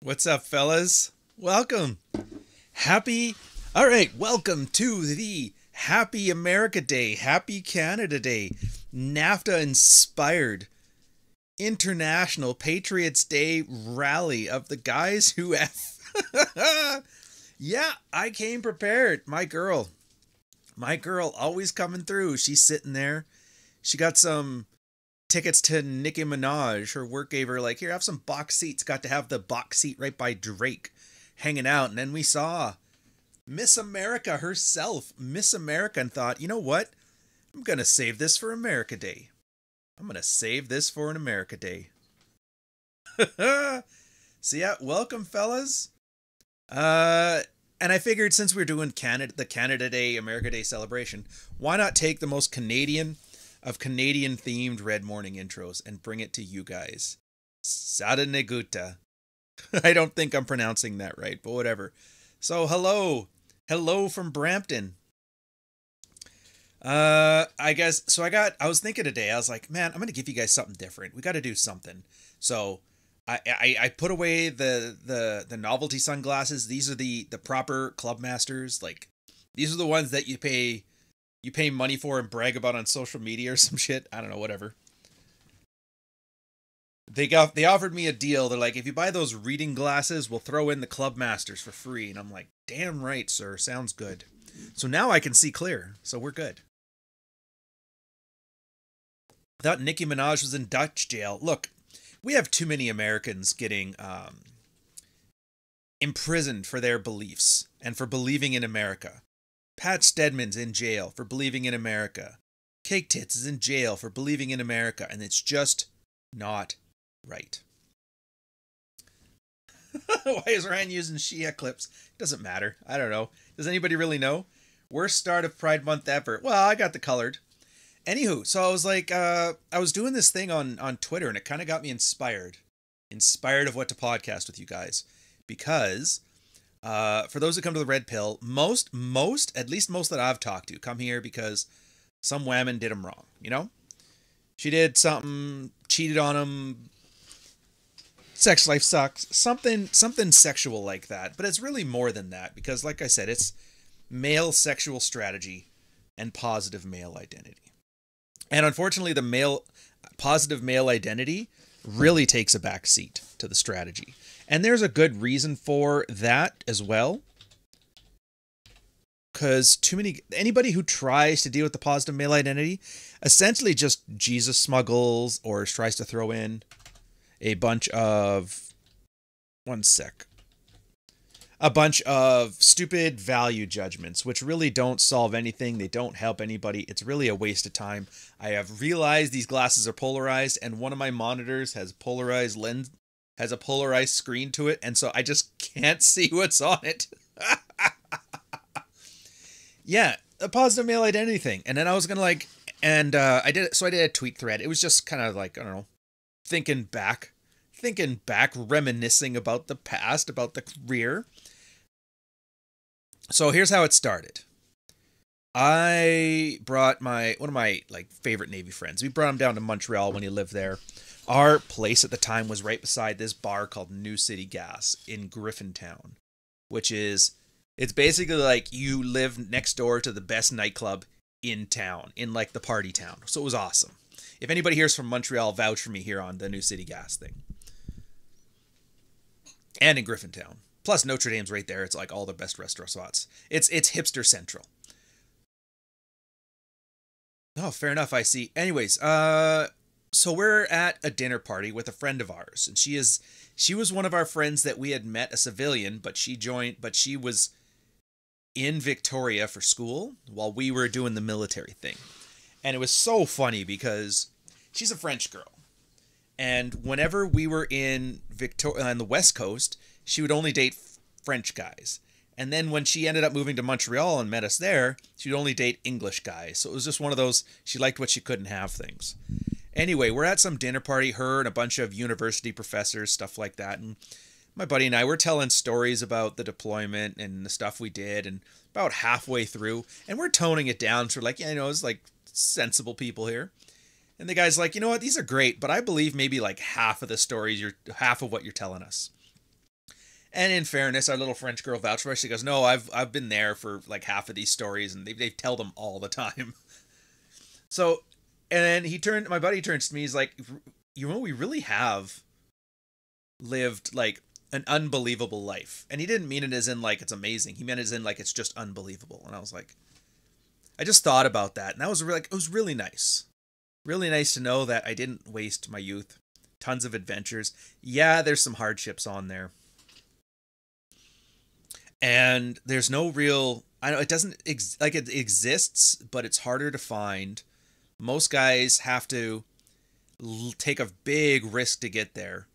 What's up, fellas? Welcome. Welcome to the Happy America Day, Happy Canada Day, NAFTA inspired International Patriots Day rally of the guys who F. Yeah, I came prepared. My girl always coming through. She's sitting there. She got some tickets to Nicki Minaj. Her work gave her like, here, have some box seats. Got to have the box seat right by Drake hanging out. And then we saw Miss America herself, Miss America, and thought, you know what? I'm going to save this for America Day. I'm going to save this for an America Day. So yeah, welcome, fellas. And I figured since we're doing the Canada Day, America Day celebration, why not take the most Canadian of Canadian-themed Red Morning intros and bring it to you guys. Sada Neguta. I don't think I'm pronouncing that right, but whatever. So, hello from Brampton. I was thinking today, I was like, man, I'm going to give you guys something different. We got to do something. So, I put away the novelty sunglasses. These are the proper Clubmasters. Like, these are the ones that you pay money for and brag about on social media or some shit. I don't know, whatever. They offered me a deal. They're like, if you buy those reading glasses, we'll throw in the Clubmasters for free. And I'm like, damn right, sir. Sounds good. So now I can see clear. So we're good. I thought Nicki Minaj was in Dutch jail. Look, we have too many Americans getting imprisoned for their beliefs and for believing in America. Pat Stedman's in jail for believing in America. Cake Tits is in jail for believing in America, and it's just not right. Why is Ryan using Shia clips? Doesn't matter. I don't know. Does anybody really know? Worst start of Pride Month ever. Well, I got the colored. Anywho, so I was like, I was doing this thing on Twitter, and it kind of got me inspired of what to podcast with you guys, because for those who come to the Red Pill, most that I've talked to come here because some woman did them wrong, you know? She did something, cheated on them, sex life sucks, something sexual like that. But it's really more than that, because like I said, it's male sexual strategy and positive male identity. And unfortunately, the positive male identity really takes a back seat to the strategy. And there's a good reason for that as well. Because anybody who tries to deal with the positive male identity essentially just Jesus smuggles or tries to throw in a bunch of, a bunch of stupid value judgments, which really don't solve anything. They don't help anybody. It's really a waste of time. I have realized these glasses are polarized, and one of my monitors has a polarized screen to it, and so I just can't see what's on it. Yeah, a positive male identity thing. And then I was gonna I did a tweet thread. It was just kind of like, I don't know, thinking back, reminiscing about the past, about the career. So here's how it started. I brought one of my favorite Navy friends. We brought him down to Montreal when he lived there. Our place at the time was right beside this bar called New City Gas in Griffintown, it's basically like you live next door to the best nightclub in town, in like the party town. So it was awesome. If anybody here's from Montreal, vouch for me here on the New City Gas thing. And in Griffintown. Plus Notre Dame's right there. It's like all the best restaurant spots. It's hipster central. Oh, fair enough, I see. Anyways, so So we're at a dinner party with a friend of ours, and she was one of our friends that we had met, a civilian, but she was in Victoria for school while we were doing the military thing. And it was so funny because she's a French girl. And whenever we were in Victoria on the West Coast, she would only date French guys. And then when she ended up moving to Montreal and met us there, she would only date English guys. So it was just one of those, she liked what she couldn't have things. Anyway, we're at some dinner party, her and a bunch of university professors, stuff like that. And my buddy and I were telling stories about the deployment and the stuff we did. And about halfway through, and we're toning it down. So we're like, yeah, it's like sensible people here. And the guy's like, you know what? These are great, but I believe maybe like half of the stories, half of what you're telling us. And in fairness, our little French girl vouched for us. She goes, no, I've been there for like half of these stories, and they tell them all the time. So, and then my buddy turns to me, he's like, we really have lived like an unbelievable life. And he didn't mean it as in like it's amazing. He meant it as in like it's just unbelievable. And I was like, I just thought about that, and that was it was really nice. Really nice to know that I didn't waste my youth. Tons of adventures. Yeah, there's some hardships on there. And there's no real, I know it doesn't, it exists, but it's harder to find. Most guys have to take a big risk to get there.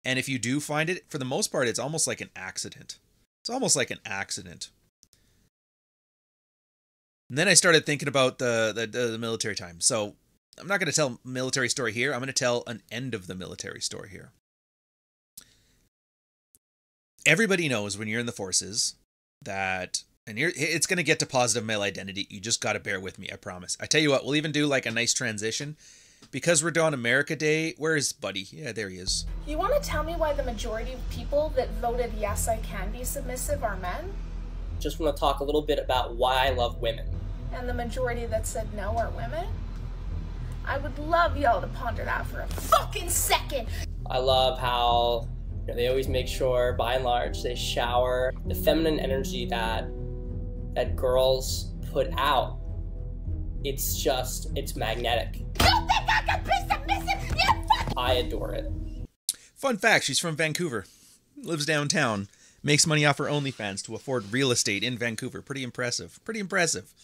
And if you do find it, for the most part, it's almost like an accident. It's almost like an accident. And then I started thinking about the military time. So I'm not going to tell a military story here. I'm going to tell an end of the military story here. Everybody knows when you're in the forces that, and it's going to get to positive male identity. You just got to bear with me, I promise. I tell you what, we'll even do like a nice transition. Because we're doing America Day, where is Buddy? Yeah, there he is. You want to tell me why the majority of people that voted yes, I can be submissive are men? Just want to talk a little bit about why I love women. And the majority that said no are women? I would love y'all to ponder that for a fucking second. I love how they always make sure, by and large, they shower the feminine energy that girls put out. It's magnetic. You think I can be submissive? You fuck! I adore it. Fun fact, she's from Vancouver. Lives downtown. Makes money off her OnlyFans to afford real estate in Vancouver. Pretty impressive. Pretty impressive.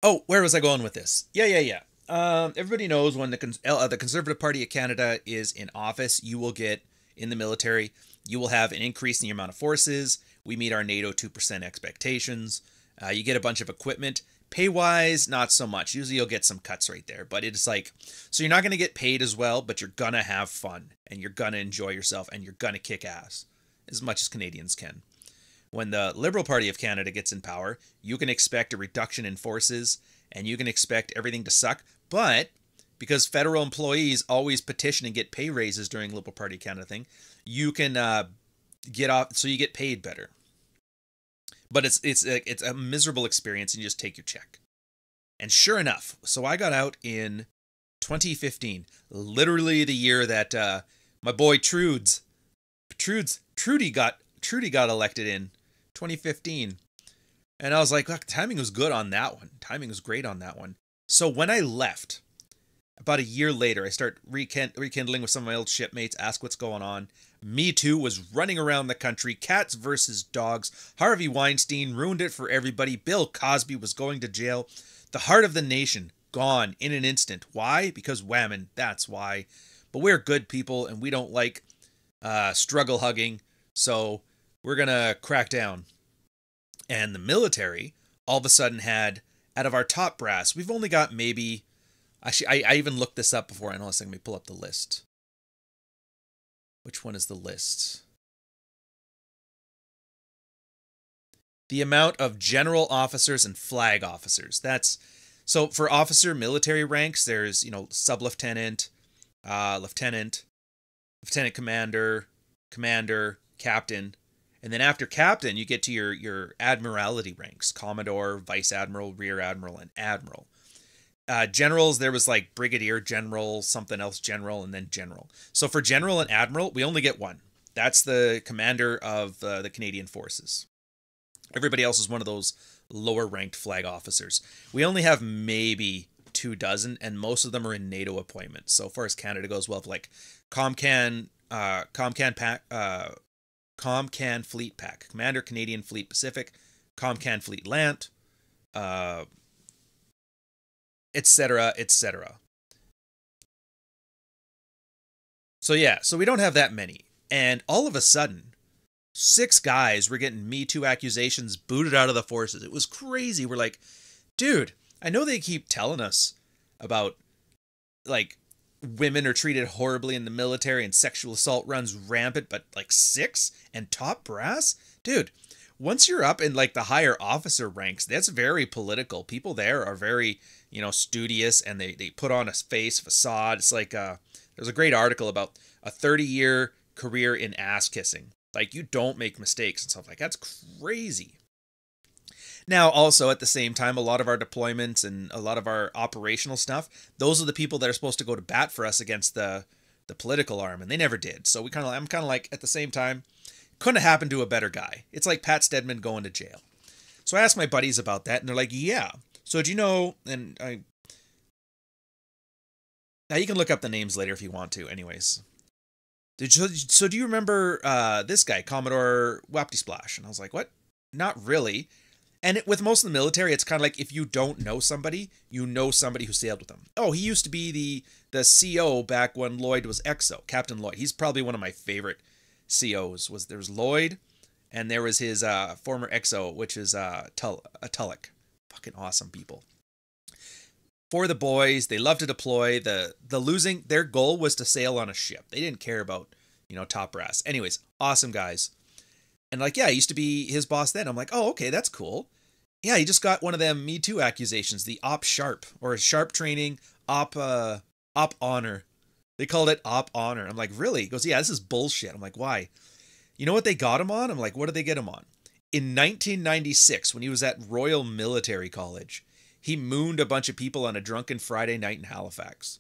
Oh, where was I going with this? Yeah. Everybody knows when the Conservative Party of Canada is in office, you will get, in the military, you will have an increase in the amount of forces. We meet our NATO 2% expectations. You get a bunch of equipment. Pay-wise, not so much. Usually you'll get some cuts right there. But it's like, so you're not going to get paid as well, but you're going to have fun. And you're going to enjoy yourself. And you're going to kick ass. As much as Canadians can. When the Liberal Party of Canada gets in power, you can expect a reduction in forces. And you can expect everything to suck. But because federal employees always petition and get pay raises during Liberal Party of Canada thing, you can get off, so you get paid better. But it's a miserable experience, and you just take your check. And sure enough, so I got out in 2015, literally the year that my boy Trudy got elected in 2015. And I was like, look, timing was good on that one. Timing was great on that one. So when I left, about a year later, I start rekindling with some of my old shipmates, ask what's going on. Me Too was running around the country. Cats versus dogs. Harvey Weinstein ruined it for everybody. Bill Cosby was going to jail. The heart of the nation gone in an instant. Why? Because whammon. That's why. But we're good people, and we don't like struggle hugging. So we're going to crack down. And the military all of a sudden had, out of our top brass, we've only got maybe... Actually, I even looked this up before. I know this thing. Let me pull up the list. Which one is the list? The amount of general officers and flag officers. That's so for officer military ranks. There's sub-lieutenant, lieutenant commander, captain, and then after captain you get to your admiralty ranks: commodore, vice admiral, rear admiral, and admiral. Generals, there was like brigadier general, something else general, and then general. So for general and admiral, we only get one. That's the commander of the Canadian forces. Everybody else is one of those lower ranked flag officers. We only have maybe 2 dozen, and most of them are in NATO appointments. So far as Canada goes, well, like Comcan Fleet Pack, Commander Canadian Fleet Pacific, Comcan Fleet Land, etc., etc. So yeah, so we don't have that many. And all of a sudden, 6 guys were getting Me Too accusations booted out of the forces. It was crazy. We're like, dude, I know they keep telling us about, like, women are treated horribly in the military and sexual assault runs rampant, but like 6 and top brass? Dude, once you're up in like the higher officer ranks, that's very political. People there are very, studious, and they put on a facade. It's like, there's a great article about a 30-year career in ass kissing. Like, you don't make mistakes and stuff like that. That's crazy. Now, also, at the same time, a lot of our deployments and a lot of our operational stuff, those are the people that are supposed to go to bat for us against the political arm, and they never did. So I'm kind of like, at the same time, couldn't have happened to a better guy. It's like Pat Stedman going to jail. So I asked my buddies about that, and they're like, yeah. So do you know, now you can look up the names later if you want to, anyways. So do you remember this guy, Commodore Wapty Splash? And I was like, what? Not really. And with most of the military, it's kind of like if you don't know somebody, you know somebody who sailed with them. Oh, he used to be the CO back when Lloyd was XO, Captain Lloyd. He's probably one of my favorite COs. There was Lloyd, and there was his former XO, which is Tulloch. Fucking awesome people. For the boys, they love to deploy. Their goal was to sail on a ship. They didn't care about, top brass. Anyways, awesome guys. And like, yeah, I used to be his boss then. I'm like, oh, okay, that's cool. Yeah, he just got one of them Me Too accusations, the Op Sharp, or Sharp Training Op Honor. They called it Op Honor. I'm like, really? He goes, yeah, this is bullshit. I'm like, why? You know what they got him on? I'm like, what did they get him on? In 1996, when he was at Royal Military College, he mooned a bunch of people on a drunken Friday night in Halifax.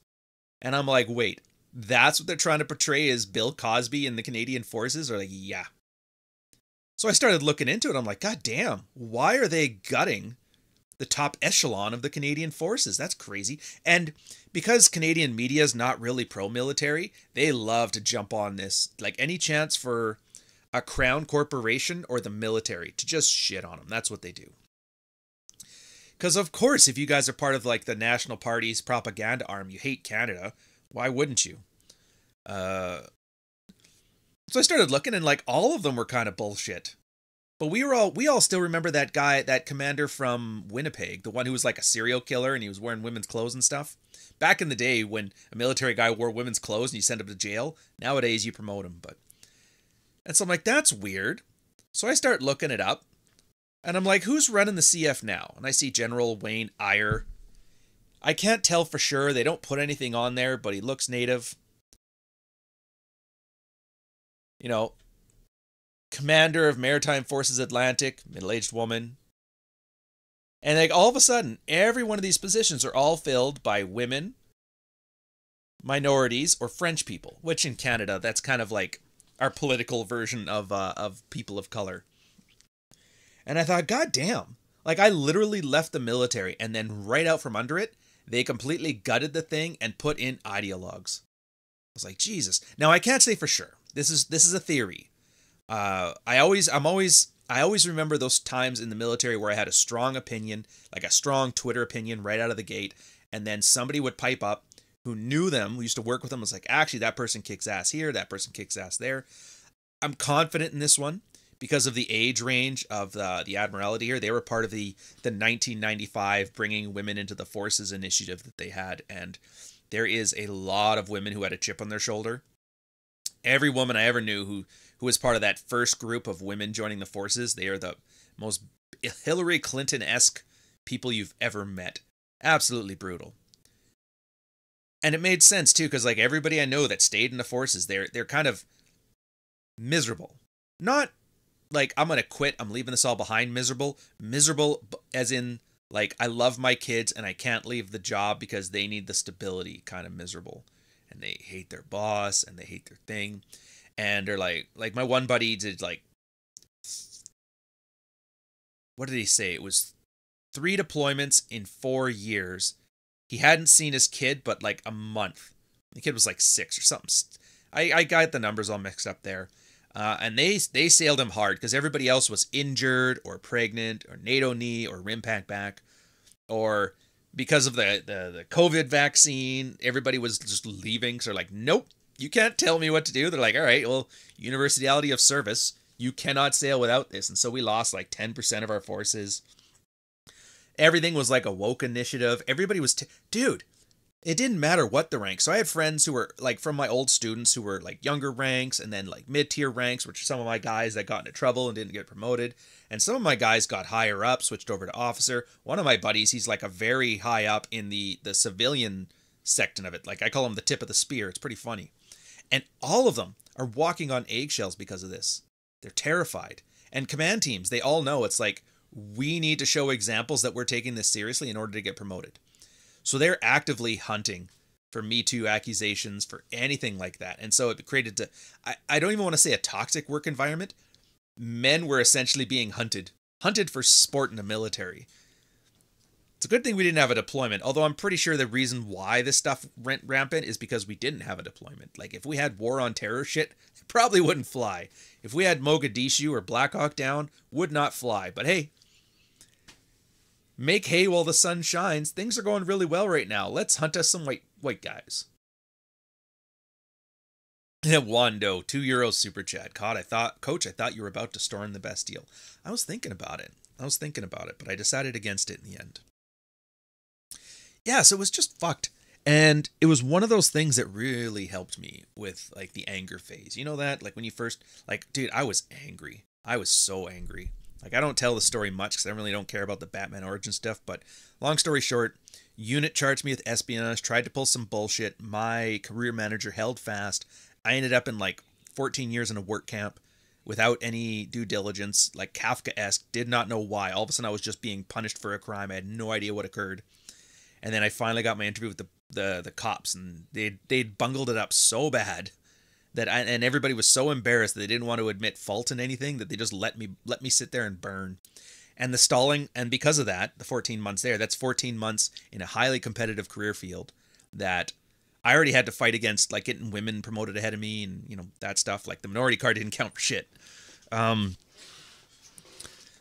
And I'm like, wait, that's what they're trying to portray as Bill Cosby in the Canadian Forces? Or like, yeah. So I started looking into it. I'm like, God damn, why are they gutting the top echelon of the Canadian Forces? That's crazy. And because Canadian media is not really pro-military, they love to jump on this. Like, any chance for a crown corporation or the military to just shit on them. That's what they do. Because, of course, if you guys are part of, like, the National Party's propaganda arm, you hate Canada. Why wouldn't you? So I started looking, and like all of them were kind of bullshit. But we all still remember that guy, that commander from Winnipeg, the one who was like a serial killer and he was wearing women's clothes and stuff. Back in the day when a military guy wore women's clothes and you send him to jail, nowadays you promote him. And so I'm like, that's weird. So I start looking it up, and I'm like, who's running the CF now? And I see General Wayne Eyre. I can't tell for sure. They don't put anything on there, but he looks native. Commander of Maritime Forces Atlantic, middle-aged woman. And like all of a sudden, every one of these positions are all filled by women, minorities, or French people, which in Canada, that's kind of like our political version of people of color. And I thought, God damn, like I literally left the military, and then right out from under it, they completely gutted the thing and put in ideologues. I was like, Jesus. Now I can't say for sure. This is a theory. I always remember those times in the military where I had a strong opinion, like a strong Twitter opinion right out of the gate, and then somebody would pipe up who knew them, who used to work with them, was like, actually, that person kicks ass here, that person kicks ass there. I'm confident in this one because of the age range of the Admiralty here. They were part of the 1995 Bringing Women into the Forces initiative that they had, and there is a lot of women who had a chip on their shoulder. Every woman I ever knew who was part of that first group of women joining the forces, they are the most Hillary Clinton-esque people you've ever met. Absolutely brutal. And it made sense too, because like everybody I know that stayed in the forces, they're kind of miserable. Not like I'm gonna quit, I'm leaving this all behind miserable as in like I love my kids and I can't leave the job because they need the stability kind of miserable. And they hate their boss and they hate their thing. And they're like my one buddy did like, what did he say? It was 3 deployments in 4 years. He hadn't seen his kid but like a month. The kid was like 6 or something. I got the numbers all mixed up there. And they sailed him hard because everybody else was injured or pregnant or NATO knee or rim pack back, or because of the COVID vaccine, everybody was just leaving. So they're like, nope, you can't tell me what to do. They're like, all right, well, universality of service, you cannot sail without this. And so we lost like 10% of our forces. Everything was like a woke initiative. Everybody was, dude, it didn't matter what the rank. So I had friends who were like from my old students who were like younger ranks and then like mid-tier ranks, which are some of my guys that got into trouble and didn't get promoted. And some of my guys got higher up, switched over to officer. One of my buddies, he's like a very high up in the civilian section of it. Like I call him the tip of the spear. It's pretty funny. And all of them are walking on eggshells because of this. They're terrified. And command teams, they all know it's like, we need to show examples that we're taking this seriously in order to get promoted. So they're actively hunting for Me Too accusations, for anything like that. And so it created I don't even want to say a toxic work environment. Men were essentially being hunted for sport in the military. It's a good thing we didn't have a deployment, although I'm pretty sure the reason why this stuff went rampant is because we didn't have a deployment. Like if we had war on terror shit, it probably wouldn't fly. If we had Mogadishu or Black Hawk Down, would not fly. But hey, make hay while the sun shines. Things are going really well right now. Let's hunt us some white guys. Wando, €2 super chat. Coach, I thought you were about to storm the Bastille. I was thinking about it, but I decided against it in the end. Yeah, so it was just fucked. And it was one of those things that really helped me with like the anger phase. You know that? Like when you first, like, dude, I was angry. I was so angry. Like, I don't tell the story much because I really don't care about the Batman origin stuff. But long story short, unit charged me with espionage, tried to pull some bullshit. My career manager held fast. I ended up in like 14 years in a work camp without any due diligence, like Kafka-esque, did not know why. All of a sudden I was just being punished for a crime. I had no idea what occurred. And then I finally got my interview with the cops, and they'd bungled it up so bad that and everybody was so embarrassed that they didn't want to admit fault in anything that they just let me sit there and burn. And the stalling, and because of that, the 14 months there, that's 14 months in a highly competitive career field that I already had to fight against, like getting women promoted ahead of me and, you know, that stuff. Like the minority card didn't count for shit.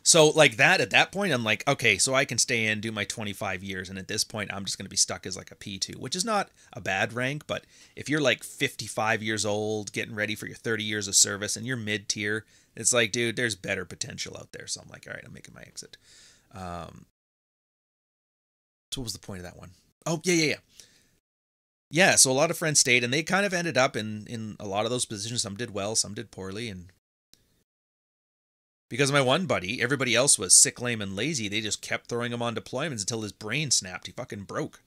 So like that, at that point, I'm like, okay, so I can stay in, do my 25 years. And at this point, I'm just going to be stuck as like a P2, which is not a bad rank. But if you're like 55 years old, getting ready for your 30 years of service and you're mid-tier, it's like, dude, there's better potential out there. So I'm like, all right, I'm making my exit. So what was the point of that one? Oh, yeah. Yeah, so a lot of friends stayed, and they kind of ended up in a lot of those positions. Some did well, some did poorly, and because of my one buddy, everybody else was sick, lame, and lazy. They just kept throwing him on deployments until his brain snapped. He fucking broke.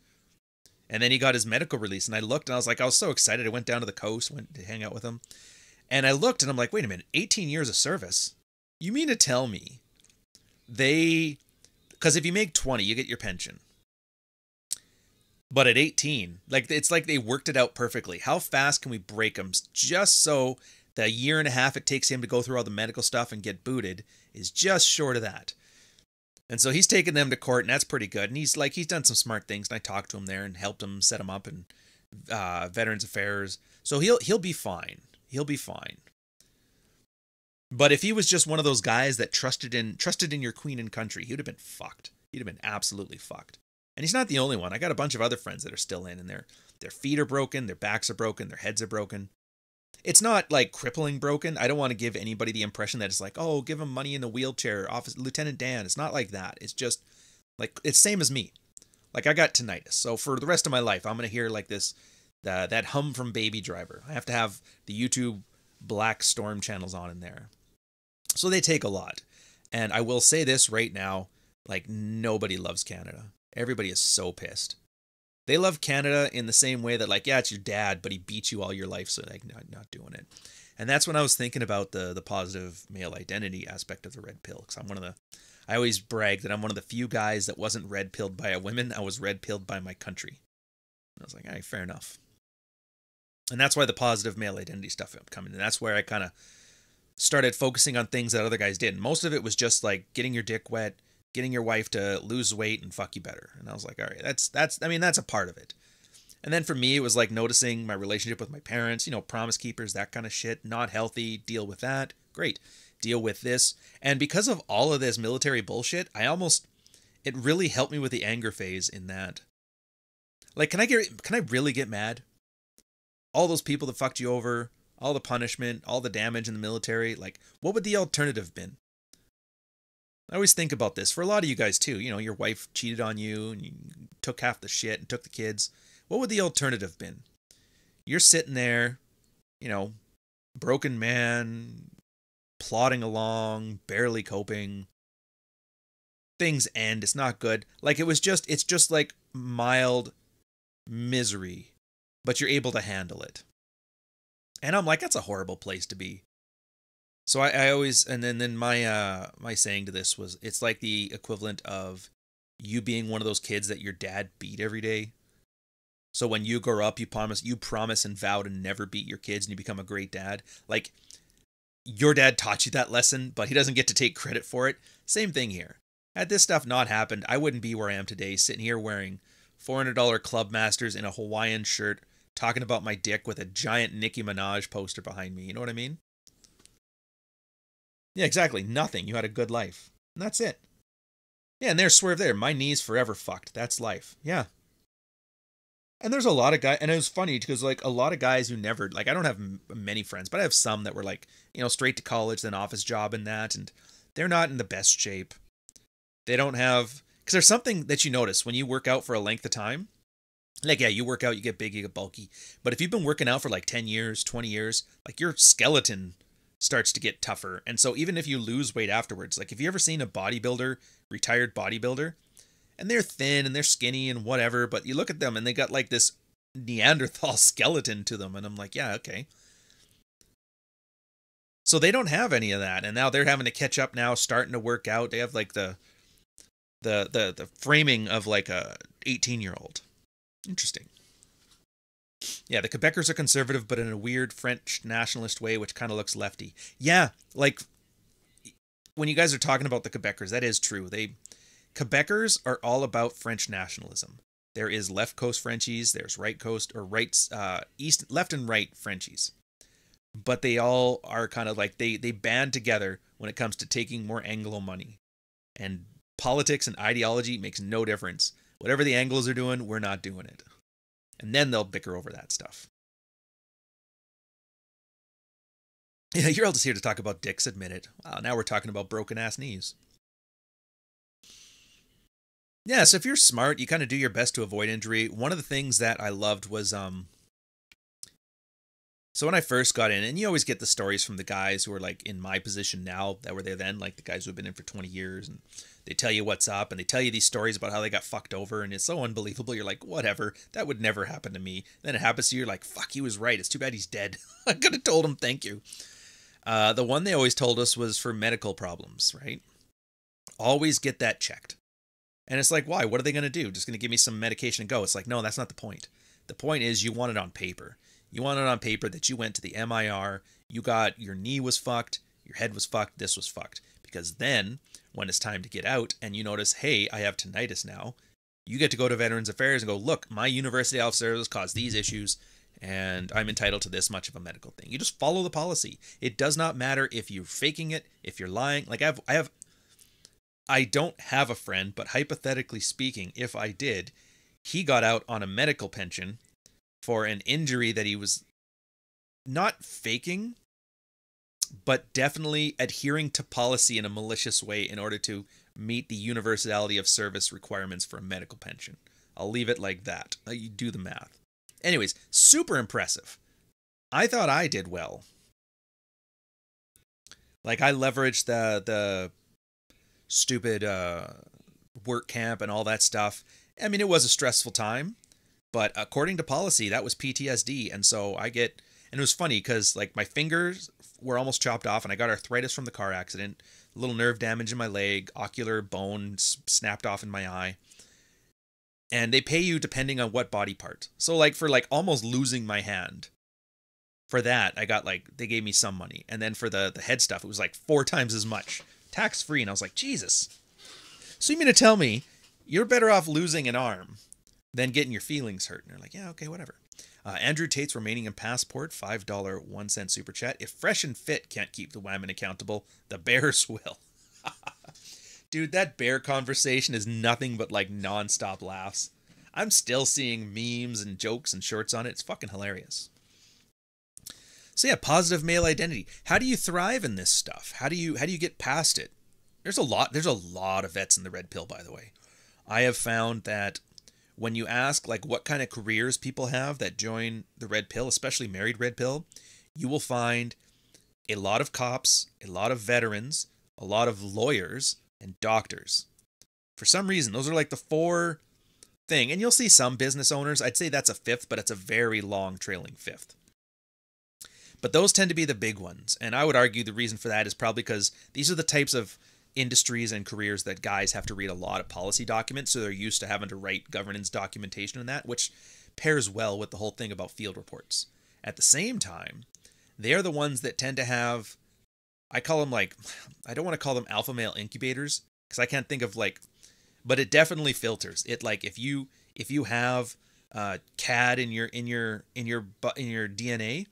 And then he got his medical release, and I looked, and I was like, I was so excited. I went down to the coast, went to hang out with him, and I looked, and I'm like, wait a minute, 18 years of service? You mean to tell me because if you make 20, you get your pension. But at 18, like it's like they worked it out perfectly. How fast can we break him just so the year and a half it takes him to go through all the medical stuff and get booted is just short of that. And so he's taken them to court, and that's pretty good. And he's done some smart things, and I talked to him there and helped him set him up in Veterans Affairs. So he'll be fine. He'll be fine. But if he was just one of those guys that trusted in your queen and country, he would have been fucked. He'd have been absolutely fucked. And he's not the only one. I got a bunch of other friends that are still in, and their feet are broken, their backs are broken, their heads are broken. It's not like crippling broken. I don't want to give anybody the impression that it's like, oh, give him money in a wheelchair, Lieutenant Dan. It's not like that. It's just like, it's same as me. Like I got tinnitus. So for the rest of my life, I'm going to hear like this, that hum from Baby Driver. I have to have the YouTube Black Storm channels on in there. So they take a lot. And I will say this right now, like nobody loves Canada. Everybody is so pissed. They love Canada in the same way that, like, yeah, it's your dad, but he beat you all your life, so like, not doing it. And that's when I was thinking about the positive male identity aspect of the red pill. Because I always brag that I'm one of the few guys that wasn't red pilled by a woman. I was red pilled by my country. And I was like, all right, fair enough. And that's why the positive male identity stuff kept coming. And that's where I kind of started focusing on things that other guys did. And most of it was just like getting your dick wet, getting your wife to lose weight and fuck you better. And I was like, all right, that's a part of it. And then for me, it was like noticing my relationship with my parents, promise keepers, that kind of shit, not healthy, deal with that. Great. Deal with this. And because of all of this military bullshit, it really helped me with the anger phase in that. Like, can I really get mad? All those people that fucked you over, all the punishment, all the damage in the military, like, what would the alternative been? I always think about this for a lot of you guys too. Your wife cheated on you and you took half the shit and took the kids. What would the alternative been? You're sitting there, broken man, plodding along, barely coping. Things end. It's not good. Like it's just like mild misery, but you're able to handle it. And I'm like, that's a horrible place to be. So I always, and then my saying to this was, it's like the equivalent of you being one of those kids that your dad beat every day. So when you grow up, you promise and vow to never beat your kids and you become a great dad. Like, your dad taught you that lesson, but he doesn't get to take credit for it. Same thing here. Had this stuff not happened, I wouldn't be where I am today, sitting here wearing $400 Club Masters in a Hawaiian shirt, talking about my dick with a giant Nicki Minaj poster behind me. You know what I mean? Yeah, exactly. Nothing. You had a good life. And that's it. Yeah, and there's Swerve there. My knee's forever fucked. That's life. Yeah. And there's a lot of guys, and it was funny because like a lot of guys who never, like I don't have many friends, but I have some that were like, straight to college, then office job and that, and they're not in the best shape. They don't have, because there's something that you notice when you work out for a length of time. Like, yeah, you work out, you get big, you get bulky. But if you've been working out for like 10 years, 20 years, like your skeleton starts to get tougher. And so even if you lose weight afterwards, like if you ever seen a bodybuilder, retired bodybuilder, and they're thin and they're skinny and whatever, but you look at them and they got like this Neanderthal skeleton to them. And I'm like, yeah, okay. So they don't have any of that. And now they're having to catch up now, starting to work out. They have like the framing of like a 18-year-old. Interesting. Yeah, the Quebecers are conservative, but in a weird French nationalist way, which kind of looks lefty. Yeah, like when you guys are talking about the Quebecers, that is true. Quebecers are all about French nationalism. There is left coast Frenchies, there's right coast or east, left and right Frenchies. But they all are kind of like, they band together when it comes to taking more Anglo money. And politics and ideology makes no difference. Whatever the Anglos are doing, we're not doing it. And then they'll bicker over that stuff. Yeah, you're all just here to talk about dicks, admit it. Wow, now we're talking about broken ass knees. Yeah, so if you're smart, you kind of do your best to avoid injury. One of the things that I loved was, so when I first got in, and you always get the stories from the guys who are like in my position now that were there then, like the guys who have been in for 20 years, and they tell you what's up, and they tell you these stories about how they got fucked over, and it's so unbelievable. You're like, whatever, that would never happen to me. Then it happens to you, you're like, fuck, he was right. It's too bad he's dead. I could have told him thank you. The one they always told us was for medical problems, right? Always get that checked. And it's like, why? What are they going to do? Just going to give me some medication and go? It's like, no, that's not the point. The point is you want it on paper. You want it on paper that you went to the MIR, you got, your knee was fucked, your head was fucked, this was fucked. Because then, when it's time to get out and you notice, hey, I have tinnitus now, you get to go to Veterans Affairs and go, look, my university health service caused these issues, and I'm entitled to this much of a medical thing. You just follow the policy. It does not matter if you're faking it, if you're lying. Like I don't have a friend, but hypothetically speaking, if I did, he got out on a medical pension for an injury that he was not faking, but definitely adhering to policy in a malicious way in order to meet the universality of service requirements for a medical pension. I'll leave it like that. You do the math. Anyways, super impressive. I thought I did well. Like, I leveraged the stupid work camp and all that stuff. I mean, it was a stressful time, but according to policy, that was PTSD. And so and it was funny because like my fingers were almost chopped off and I got arthritis from the car accident, a little nerve damage in my leg, ocular bone snapped off in my eye. And they pay you depending on what body part. So like for like almost losing my hand, for that, I got like, they gave me some money. And then for the head stuff, it was like 4 times as much. Tax free. And I was like, Jesus. So you mean to tell me you're better off losing an arm than getting your feelings hurt? And you're like, yeah, okay, whatever. Andrew Tate's remaining in passport, $5 1 cent super chat. If Fresh and Fit can't keep the women accountable, the Bears will. Dude, that bear conversation is nothing but like nonstop laughs. I'm still seeing memes and jokes and shorts on it. It's fucking hilarious. So yeah, positive male identity. How do you thrive in this stuff? How do you get past it? There's a lot of vets in the red pill, by the way. I have found that when you ask like what kind of careers people have that join the red pill, especially married red pill, you will find a lot of cops, a lot of veterans, a lot of lawyers, and doctors. For some reason, those are like the four thing. And you'll see some business owners. I'd say that's a fifth, but it's a very long trailing fifth. But those tend to be the big ones. And I would argue the reason for that is probably because these are the types of industries and careers that guys have to read a lot of policy documents. So they're used to having to write governance documentation and that, which pairs well with the whole thing about field reports. At the same time, they are the ones that tend to have, I call them like, I don't want to call them alpha male incubators because I can't think of like, but it definitely filters it. Like if you have CAD in your DNA,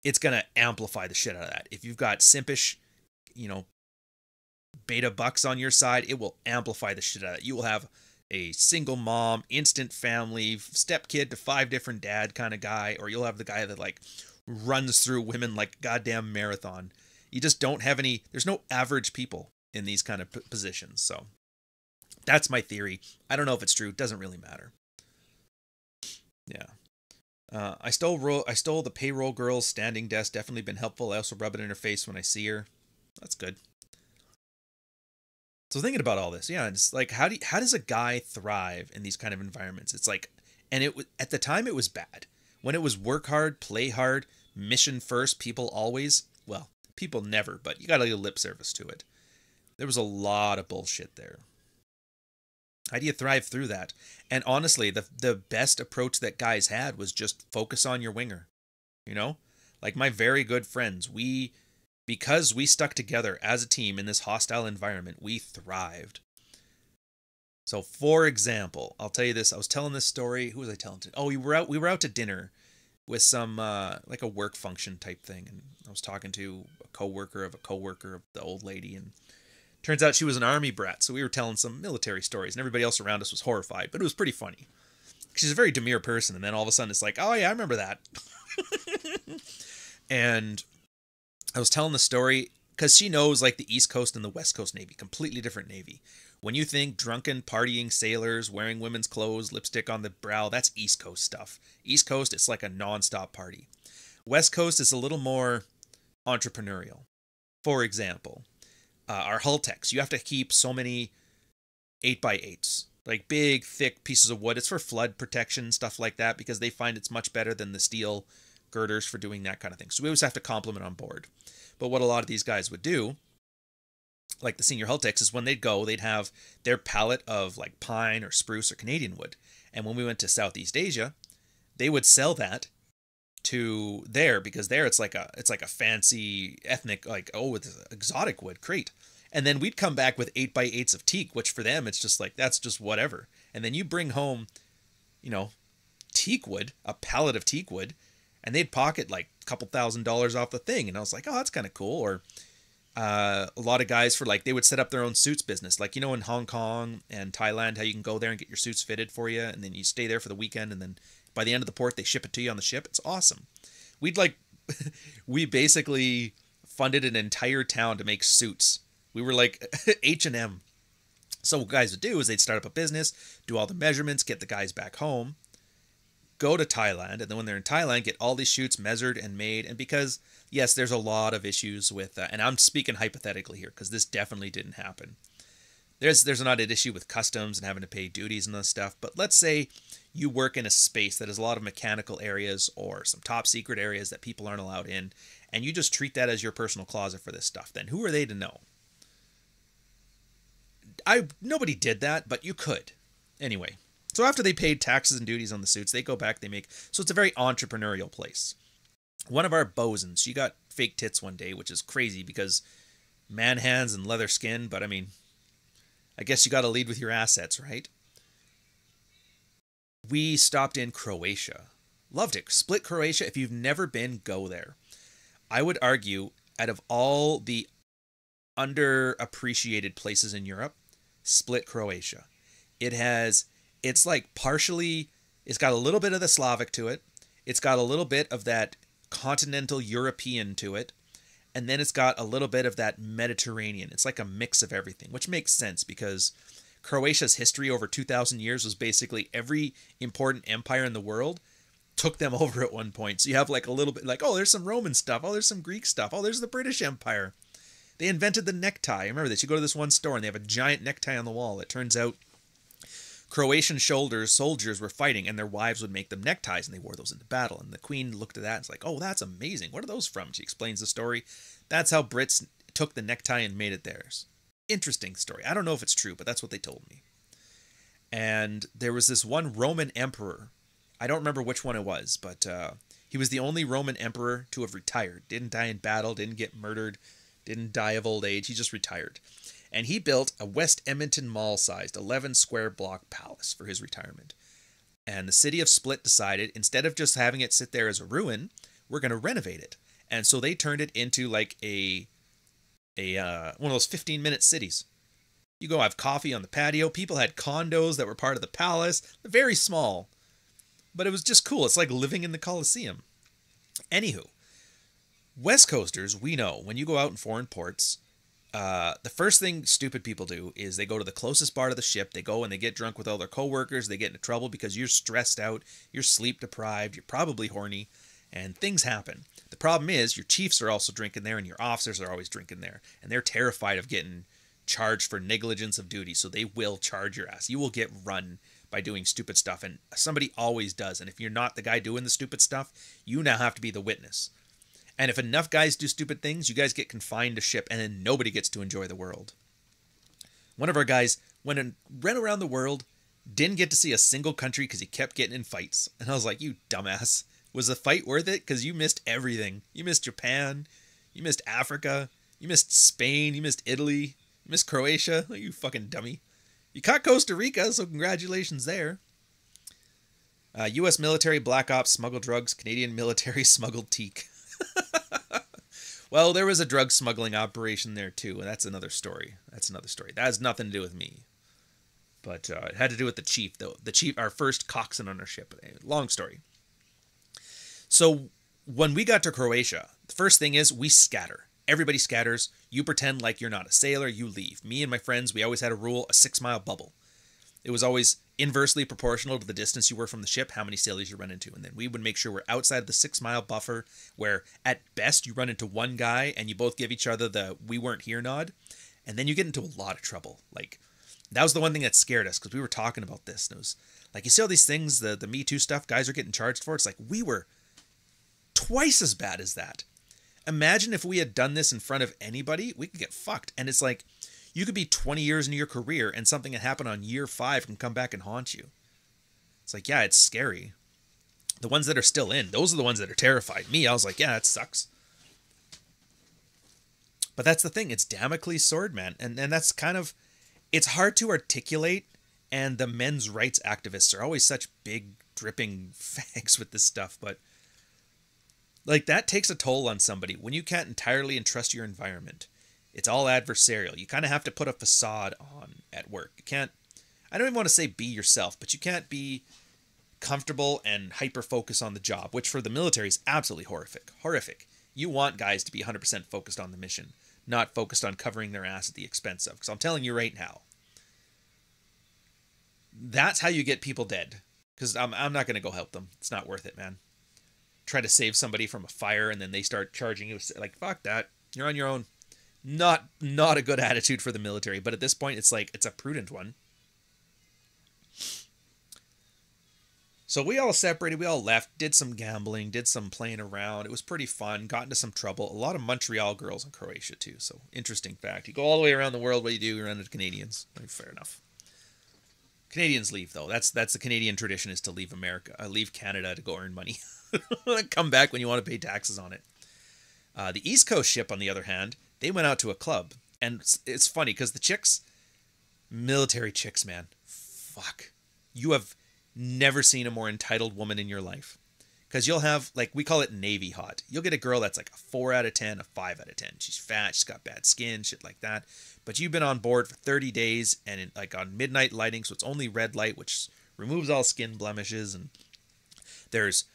it's going to amplify the shit out of that. If you've got simpish, beta bucks on your side, it will amplify the shit out of it. You will have a single mom, instant family, stepkid to 5 different dad kind of guy, or you'll have the guy that like runs through women like goddamn marathon. You just don't have any, there's no average people in these kind of positions. So that's my theory. I don't know if it's true. It doesn't really matter. Yeah. I stole the payroll girl's standing desk. Definitely been helpful. I also rub it in her face when I see her. That's good. So thinking about all this, yeah, it's like how does a guy thrive in these kind of environments? It's like, and at the time it was bad. When it was work hard, play hard, mission first, people always, well, people never, but you got to give lip service to it. There was a lot of bullshit there. How do you thrive through that? And honestly, the best approach that guys had was just focus on your winger. Like my very good friends, because we stuck together as a team in this hostile environment, we thrived. So for example, I'll tell you this. I was telling this story. Who was I telling to? Oh, we were out to dinner with some like a work function type thing. And I was talking to a coworker of the old lady, and turns out she was an army brat, so we were telling some military stories, and everybody else around us was horrified, but it was pretty funny. She's a very demure person, and then all of a sudden it's like, oh yeah, I remember that. And I was telling the story because she knows like the East Coast and the West Coast Navy, completely different Navy. When you think drunken, partying sailors, wearing women's clothes, lipstick on the brow, that's East Coast stuff. East Coast, it's like a non-stop party. West Coast is a little more entrepreneurial. For example, our hull techs, you have to keep so many 8x8s, like big, thick pieces of wood. It's for flood protection, stuff like that, because they find it's much better than the steel girders for doing that kind of thing. So we always have to complement on board. But what a lot of these guys would do, like the senior hull techs, is when they'd go, they'd have their pallet of like pine or spruce or Canadian wood. And when we went to Southeast Asia, they would sell that to there, because there it's like a fancy ethnic, like, oh, it's exotic wood, great. And then we'd come back with 8x8s of teak, which for them it's just like, that's just whatever. And then you bring home, teak wood, a pallet of teak wood, and they'd pocket like a couple $1,000s off the thing. And I was like, oh, that's kind of cool. Or a lot of guys for like, they would set up their own suits business, like in Hong Kong and Thailand, how you can go there and get your suits fitted for you, and then you stay there for the weekend, and then by the end of the port, they ship it to you on the ship. It's awesome. We basically funded an entire town to make suits. We were like H&M. So what guys would do is they'd start up a business, do all the measurements, get the guys back home, go to Thailand, and then when they're in Thailand, get all these shoots measured and made. And because, yes, there's a lot of issues with, and I'm speaking hypothetically here, because this definitely didn't happen. There's not an issue with customs and having to pay duties and this stuff, but let's say you work in a space that has a lot of mechanical areas or some top secret areas that people aren't allowed in, and you just treat that as your personal closet for this stuff. Then who are they to know? Nobody did that, but you could. Anyway, so after they paid taxes and duties on the suits, they go back, they make, so it's a very entrepreneurial place. One of our bosons, she got fake tits one day, which is crazy because man hands and leather skin, but I mean, I guess you got to lead with your assets, right? We stopped in Croatia. Loved it. Split, Croatia. If you've never been, go there. I would argue, out of all the underappreciated places in Europe, Split, Croatia. It's like partially, it's got a little bit of the Slavic to it. It's got a little bit of that continental European to it. And then it's got a little bit of that Mediterranean. It's like a mix of everything, which makes sense because Croatia's history over 2,000 years was basically every important empire in the world took them over at one point. So you have like a little bit like, oh, there's some Roman stuff. Oh, there's some Greek stuff. Oh, there's the British Empire. They invented the necktie. I remember this. You go to this one store and they have a giant necktie on the wall. It turns out Croatian soldiers were fighting and their wives would make them neckties and they wore those into battle. And the queen looked at that and was like, oh, that's amazing. What are those from? She explains the story. That's how Brits took the necktie and made it theirs. Interesting story. I don't know if it's true, but that's what they told me. And there was this one Roman emperor. I don't remember which one it was, but he was the only Roman emperor to have retired. Didn't die in battle, didn't get murdered, didn't die of old age. He just retired. And he built a West Edmonton Mall-sized 11 square block palace for his retirement. And the city of Split decided, instead of just having it sit there as a ruin, we're going to renovate it. And so they turned it into like one of those 15-minute cities. You go have coffee on the patio. People had condos that were part of the palace. Very small. But it was just cool. It's like living in the Colosseum. Anywho, West Coasters, we know, when you go out in foreign ports, the first thing stupid people do is they go to the closest bar to the ship. They go and they get drunk with all their coworkers. They get into trouble because you're stressed out. You're sleep deprived. You're probably horny. And things happen. The problem is your chiefs are also drinking there and your officers are always drinking there. And they're terrified of getting charged for negligence of duty. So they will charge your ass. You will get run by doing stupid stuff. And somebody always does. And if you're not the guy doing the stupid stuff, you now have to be the witness. And if enough guys do stupid things, you guys get confined to ship and then nobody gets to enjoy the world. One of our guys went and ran around the world, didn't get to see a single country because he kept getting in fights. And I was like, you dumbass. Was the fight worth it? Because you missed everything. You missed Japan. You missed Africa. You missed Spain. You missed Italy. You missed Croatia. You fucking dummy. You caught Costa Rica, so congratulations there. U.S. military black ops smuggled drugs. Canadian military smuggled teak. Well, there was a drug smuggling operation there too, and that's another story. That has nothing to do with me. But it had to do with the chief, though. The chief, our first coxswain on our ship. Long story. So when we got to Croatia, the first thing is we scatter. Everybody scatters. You pretend like you're not a sailor. You leave. Me and my friends, we always had a rule, a 6-mile bubble. It was always inversely proportional to the distance you were from the ship, how many sailors you run into. And then we would make sure we're outside of the 6-mile buffer where at best you run into one guy and you both give each other the we weren't here nod. And then you get into a lot of trouble. Like that was the one thing that scared us because we were talking about this. And it was like, you see all these things, the Me Too stuff guys are getting charged for. It's like we were twice as bad as that. Imagine if we had done this in front of anybody, we could get fucked. And it's like, you could be 20 years into your career and something that happened on year 5 can come back and haunt you. It's like, yeah, it's scary. The ones that are still in, those are the ones that are terrified. Me, I was like, yeah, it sucks. But that's the thing. It's Damocles' sword, man. And that's kind of, it's hard to articulate. And the men's rights activists are always such big, dripping fags with this stuff. But like that takes a toll on somebody when you can't entirely entrust your environment. It's all adversarial. You kind of have to put a facade on at work. You can't, I don't even want to say be yourself, but you can't be comfortable and hyper-focus on the job, which for the military is absolutely horrific. Horrific. You want guys to be 100% focused on the mission, not focused on covering their ass at the expense of. Because I'm telling you right now, that's how you get people dead. Because I'm not going to go help them. It's not worth it, man. Try to save somebody from a fire and then they start charging you. Like, fuck that. You're on your own. Not a good attitude for the military, but at this point it's like it's a prudent one. So we all separated, we all left, did some gambling, did some playing around. It was pretty fun, got into some trouble. A lot of Montreal girls in Croatia too, so interesting fact. You go all the way around the world, what do? You run into Canadians. Fair enough. Canadians leave though. That's the Canadian tradition, is to leave America, leave Canada to go earn money. Come back when you want to pay taxes on it. The East Coast ship, on the other hand, they went out to a club. And it's funny because the chicks, Military chicks, man. Fuck. You have never seen a more entitled woman in your life. Because you'll have, like, we call it Navy hot. You'll get a girl that's like a 4 out of 10, a 5 out of 10. She's fat, she's got bad skin, shit like that. But you've been on board for 30 days and like on midnight lighting, so it's only red light, which removes all skin blemishes. And there's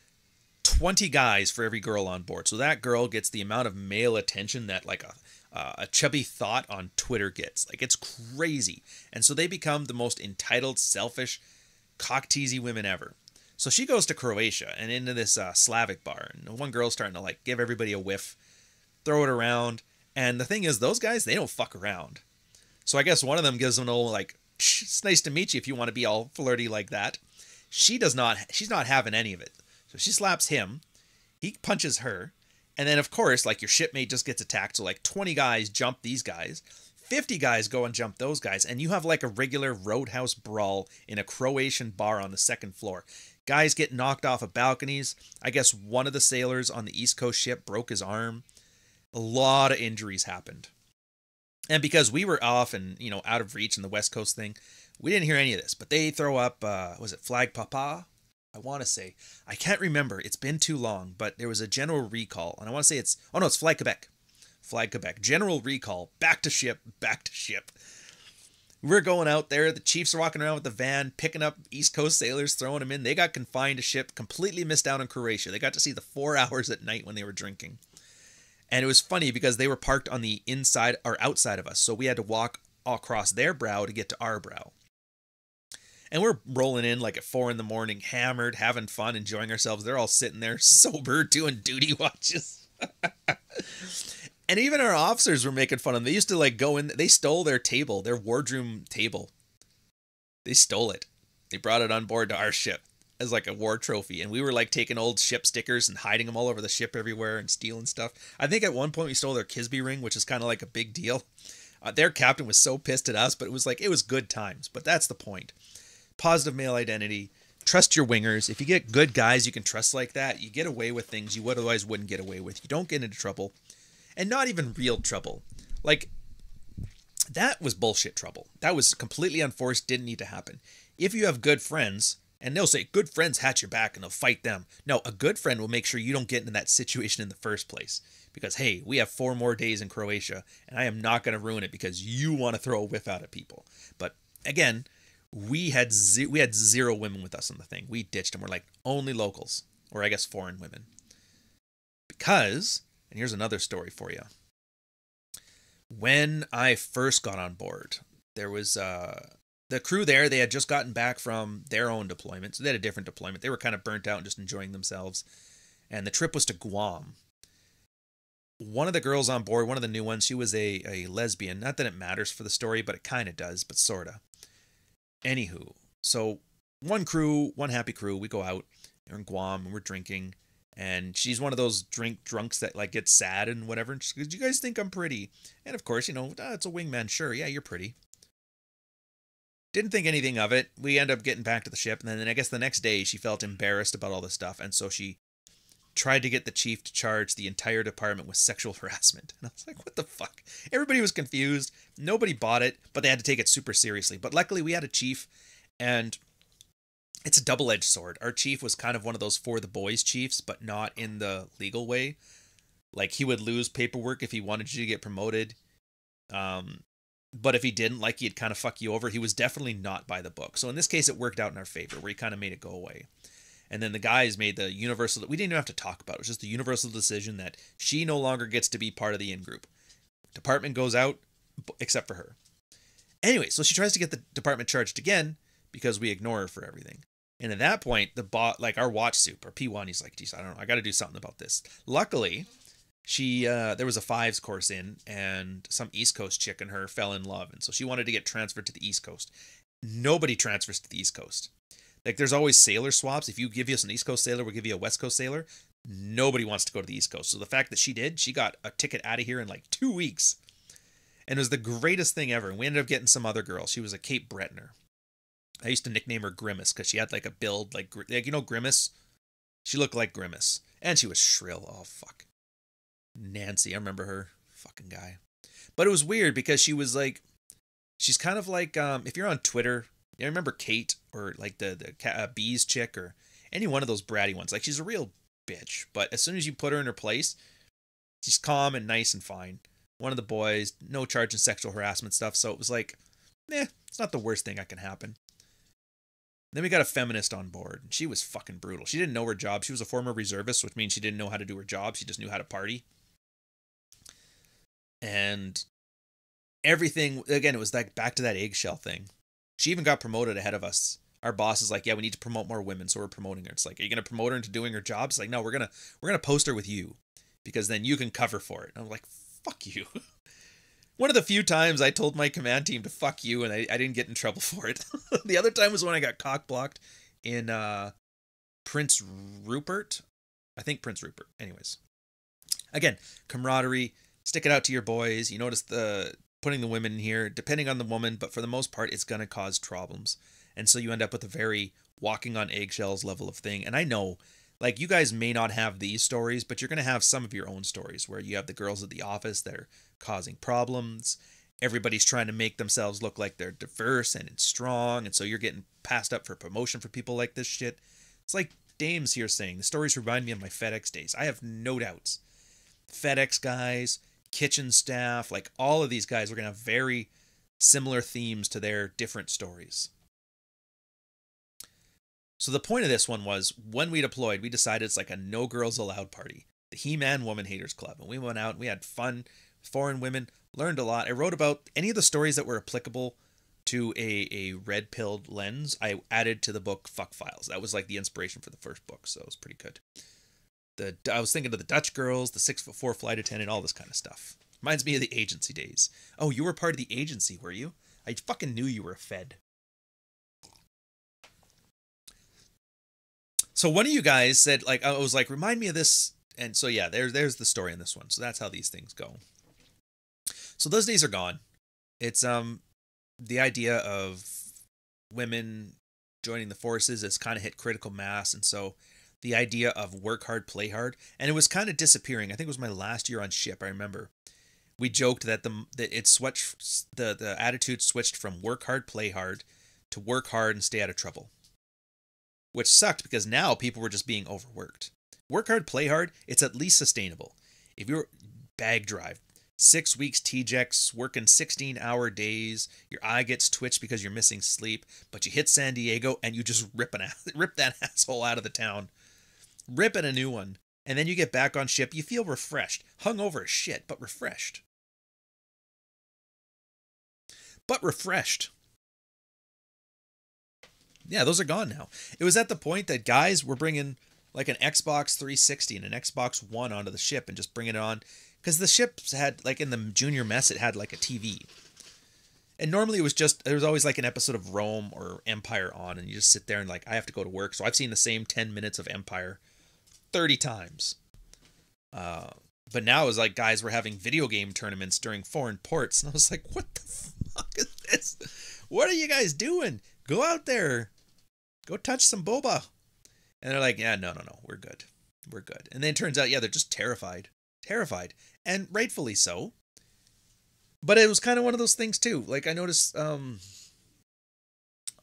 20 guys for every girl on board. So that girl gets the amount of male attention that like a chubby thought on Twitter gets. Like, it's crazy. And so they become the most entitled, selfish, cock-teasy women ever. So she goes to Croatia and into this Slavic bar. And one girl's starting to like give everybody a whiff, throw it around. And the thing is, those guys, they don't fuck around. So I guess one of them gives them an old like, it's nice to meet you if you want to be all flirty like that. She's not having any of it. So she slaps him. He punches her. And then, of course, like, your shipmate just gets attacked. So like 20 guys jump these guys. 50 guys go and jump those guys. And you have like a regular roadhouse brawl in a Croatian bar on the second floor. Guys get knocked off of balconies. I guess one of the sailors on the East Coast ship broke his arm. A lot of injuries happened. And because we were off and, you know, out of reach in the West Coast thing, we didn't hear any of this. But they throw up, was it Flag Papa? I want to say. I can't remember. It's been too long. But there was a general recall. And I want to say it's Flag Quebec. Flag Quebec. General recall. Back to ship. Back to ship. We're going out there. The chiefs are walking around with the van, picking up East Coast sailors, throwing them in. They got confined to ship, completely missed out on Croatia. They got to see the 4 hours at night when they were drinking. And it was funny because they were parked on the inside or outside of us. So we had to walk across their brow to get to our brow. And we're rolling in like at 4 a.m, hammered, having fun, enjoying ourselves. They're all sitting there sober, doing duty watches. And even our officers were making fun of them. They used to like go in, they stole their table, their wardroom table. They stole it. They brought it on board to our ship as like a war trophy. And we were like taking old ship stickers and hiding them all over the ship everywhere and stealing stuff. I think at one point we stole their Kisby ring, which is kind of like a big deal. Their captain was so pissed at us, but it was good times. But that's the point. Positive male identity. Trust your wingers. If you get good guys you can trust like that, you get away with things you otherwise wouldn't get away with. You don't get into trouble. And not even real trouble. Like, that was bullshit trouble. That was completely unforced, didn't need to happen. If you have good friends, and they'll say, good friends hatch your back and they'll fight them. No, a good friend will make sure you don't get into that situation in the first place. Because, hey, we have 4 more days in Croatia, and I am not going to ruin it because you want to throw a whiff out at people. But, again, we had 0 women with us on the thing. We ditched them. We're like, only locals. Or I guess foreign women. Because... and here's another story for you. When I first got on board, there was the crew there. They had just gotten back from their own deployment. So they had a different deployment. They were kind of burnt out and just enjoying themselves. And the trip was to Guam. One of the girls on board, one of the new ones, she was a lesbian. Not that it matters for the story, but it kind of does, but sort of. Anywho, so one happy crew, we go out. We're in Guam and we're drinking. And she's one of those drunks that like gets sad and whatever. And she goes, "Do you guys think I'm pretty?" And of course, you know, it's a wingman. Sure, yeah, you're pretty. Didn't think anything of it. We end up getting back to the ship. And then I guess the next day she felt embarrassed about all this stuff. And so she tried to get the chief to charge the entire department with sexual harassment. And I was like, what the fuck? Everybody was confused. Nobody bought it, but they had to take it super seriously. But luckily we had a chief, and it's a double-edged sword. Our chief was kind of one of those for the boys chiefs, but not in the legal way. Like, he would lose paperwork if he wanted you to get promoted. But if he didn't, like, he'd kind of fuck you over. He was definitely not by the book. So in this case, it worked out in our favor, where he kind of made it go away. And then the guys made the universal... we didn't even have to talk about it. It was just the universal decision that she no longer gets to be part of the in-group. Department goes out, except for her. Anyway, so she tries to get the department charged again, because we ignore her for everything. And at that point, our watch soup, or P1, he's like, geez, I don't know, I got to do something about this. Luckily, there was a 5s course in, and some East Coast chick and her fell in love. And so she wanted to get transferred to the East Coast. Nobody transfers to the East Coast. Like, there's always sailor swaps. If you give us an East Coast sailor, we'll give you a West Coast sailor. Nobody wants to go to the East Coast. So the fact that she did, she got a ticket out of here in like 2 weeks. And it was the greatest thing ever. And we ended up getting some other girl. She was a Cape Brettoner. I used to nickname her Grimace because she had like a build like you know, Grimace. She looked like Grimace, and she was shrill. Oh fuck, Nancy, I remember her. Fucking guy. But it was weird because she was like, She's kind of like, if you're on Twitter, you remember Kate, or like the Bees chick, or any one of those bratty ones. Like, she's a real bitch, but as soon as you put her in her place, she's calm and nice and fine. One of the boys, no charge in sexual harassment stuff, so it was like, it's not the worst thing that can happen. Then we got a feminist on board, and she was fucking brutal. She didn't know her job. She was a former reservist, which means she didn't know how to do her job. She just knew how to party. And everything, again, it was like back to that eggshell thing. She even got promoted ahead of us. Our boss is like, yeah, we need to promote more women, so we're promoting her. It's like, are you going to promote her into doing her job? It's like, no, we're gonna post her with you, because then you can cover for it. And I'm like, fuck you. One of the few times I told my command team to fuck you, and I didn't get in trouble for it. The other time was when I got cock-blocked in Prince Rupert. I think Prince Rupert. Anyways. Again, camaraderie. Stick it out to your boys. You notice putting the women in here, depending on the woman, but for the most part, it's going to cause problems. And so you end up with a very walking on eggshells level of thing. And I know, like, you guys may not have these stories, but you're going to have some of your own stories where you have the girls at the office that are causing problems. Everybody's trying to make themselves look like they're diverse and strong. And so you're getting passed up for promotion for people like this shit. It's like Dame's here saying, the stories remind me of my FedEx days. I have no doubts. FedEx guys, kitchen staff, like all of these guys are going to have very similar themes to their different stories. So the point of this one was, when we deployed, we decided it's like a no girls allowed party. The He-Man Woman Haters Club. And we went out and we had fun, foreign women, learned a lot. I wrote about any of the stories that were applicable to a red-pilled lens. I added to the book Fuck Files. That was like the inspiration for the first book, so it was pretty good. I was thinking of the Dutch girls, the 6'4" flight attendant, all this kind of stuff. Reminds me of the agency days. Oh, you were part of the agency, were you? I fucking knew you were a Fed. So one of you guys said, like, I was like, remind me of this. And so, yeah, there's the story in this one. So that's how these things go. So those days are gone. It's the idea of women joining the forces has kind of hit critical mass. And so the idea of work hard, play hard, and it was kind of disappearing. I think it was my last year on ship. I remember we joked that it switched, the attitude switched from work hard, play hard to work hard and stay out of trouble. Which sucked because now people were just being overworked. Work hard, play hard, it's at least sustainable. If you're bag drive, 6 weeks TJEX, working 16-hour days, your eye gets twitched because you're missing sleep, but you hit San Diego and you just rip that asshole out of the town. Rip it a new one. And then you get back on ship, you feel refreshed. Hungover as shit, but refreshed. Yeah, those are gone now. It was at the point that guys were bringing like an Xbox 360 and an Xbox One onto the ship and just bringing it on. Because the ships had, like in the junior mess, it had like a TV. And normally it was just, there was always like an episode of Rome or Empire on. And you just sit there and like, I have to go to work. So I've seen the same 10 minutes of Empire 30 times. But now it was like guys were having video game tournaments during foreign ports. And I was like, what the fuck is this? What are you guys doing? Go out there. Go touch some boba. And they're like, yeah, no, we're good. We're good. And then it turns out, yeah, they're just terrified. And rightfully so. But it was kind of one of those things too. Like I noticed,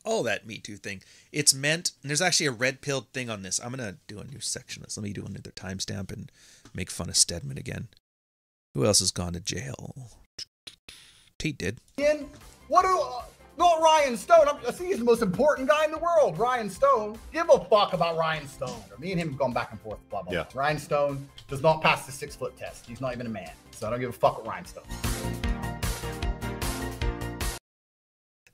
all that Me Too thing. It's meant, and there's actually a red-pilled thing on this. I'm going to do a new section. Let me do another timestamp and make fun of Stedman again. Who else has gone to jail? Tate did. Not Ryan Stone. I think he's the most important guy in the world. Ryan Stone. Give a fuck about Ryan Stone. Me and him have gone back and forth. Blah, blah, blah. Yeah. Ryan Stone does not pass the 6-foot test. He's not even a man. So I don't give a fuck with Ryan Stone.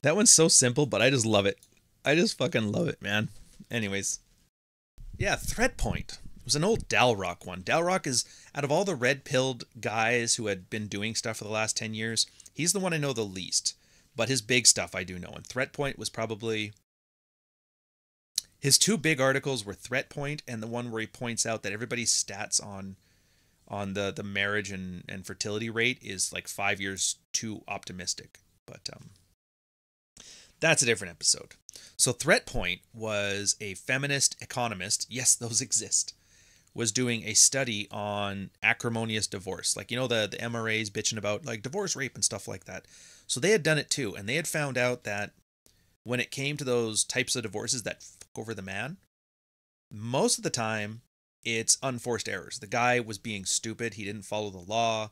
That one's so simple, but I just love it. I just fucking love it, man. Anyways. Yeah, Threat Point. It was an old Dalrock one. Dalrock is, out of all the red-pilled guys who had been doing stuff for the last 10 years, he's the one I know the least. But his big stuff I do know. And Threat Point was probably... His two big articles were Threat Point and the one where he points out that everybody's stats on the marriage and fertility rate is like 5 years too optimistic. But that's a different episode. So Threat Point was a feminist economist, yes, those exist, was doing a study on acrimonious divorce. Like, you know, the MRAs bitching about like divorce rape and stuff like that. So they had done it too. And they had found out that when it came to those types of divorces that fuck over the man, most of the time it's unforced errors. The guy was being stupid. He didn't follow the law.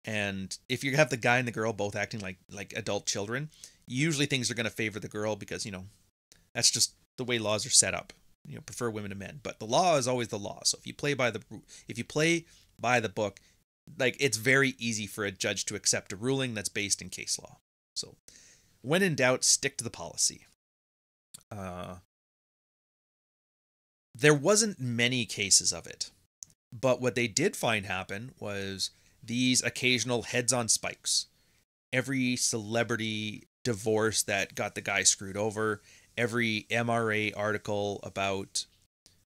And if you have the guy and the girl both acting like adult children, usually things are going to favor the girl because, you know, that's just the way laws are set up. You know, prefer women to men. But the law is always the law. So if you play by the book, like, it's very easy for a judge to accept a ruling that's based in case law. So when in doubt, stick to the policy. There wasn't many cases of it. But what they did find happen was these occasional heads on spikes. Every celebrity divorce that got the guy screwed over, every MRA article about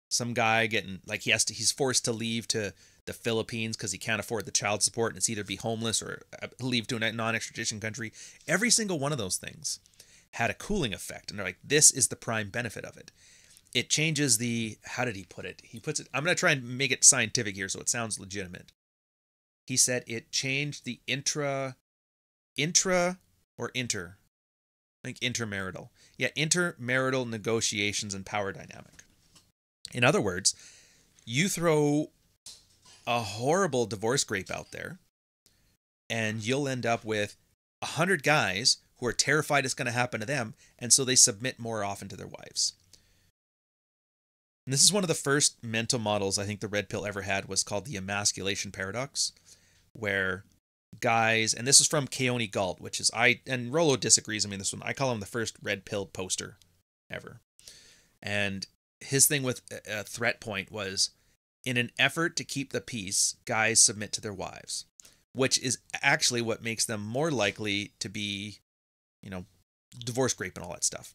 some guy getting, like, he's forced to leave to the Philippines because he can't afford the child support, and it's either be homeless or leave to a non-extradition country. Every single one of those things had a cooling effect. And they're like, this is the prime benefit of it. It changes how did he put it? He puts it, I'm going to try and make it scientific here so it sounds legitimate. He said it changed the intra or inter, I think intermarital. Yeah, intermarital negotiations and power dynamic. In other words, you throw a horrible divorce grape out there, and you'll end up with 100 guys who are terrified it's going to happen to them, and so they submit more often to their wives. And this is one of the first mental models I think the red pill ever had, was called the emasculation paradox, where guys, and this is from Keone Galt, which is, and Rollo disagrees. I mean, this one, I call him the first red pill poster ever. And his thing with a threat point was, in an effort to keep the peace, guys submit to their wives, which is actually what makes them more likely to be, you know, divorce grape and all that stuff.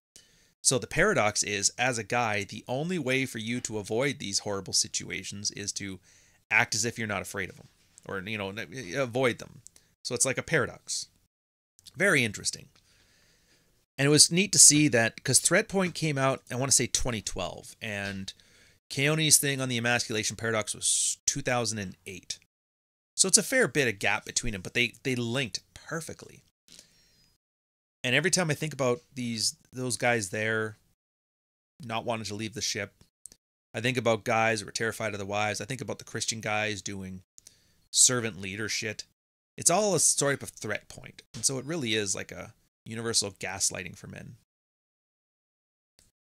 So the paradox is, as a guy, the only way for you to avoid these horrible situations is to act as if you're not afraid of them, or, you know, avoid them. So it's like a paradox. Very interesting. And it was neat to see that, because Threat Point came out, I want to say 2012, and Keone's thing on the emasculation paradox was 2008. So it's a fair bit of gap between them, but they linked perfectly. And every time I think about those guys there not wanting to leave the ship, I think about guys who were terrified of the wives. I think about the Christian guys doing servant leader shit. It's all a sort of threat point. And so it really is like a universal gaslighting for men.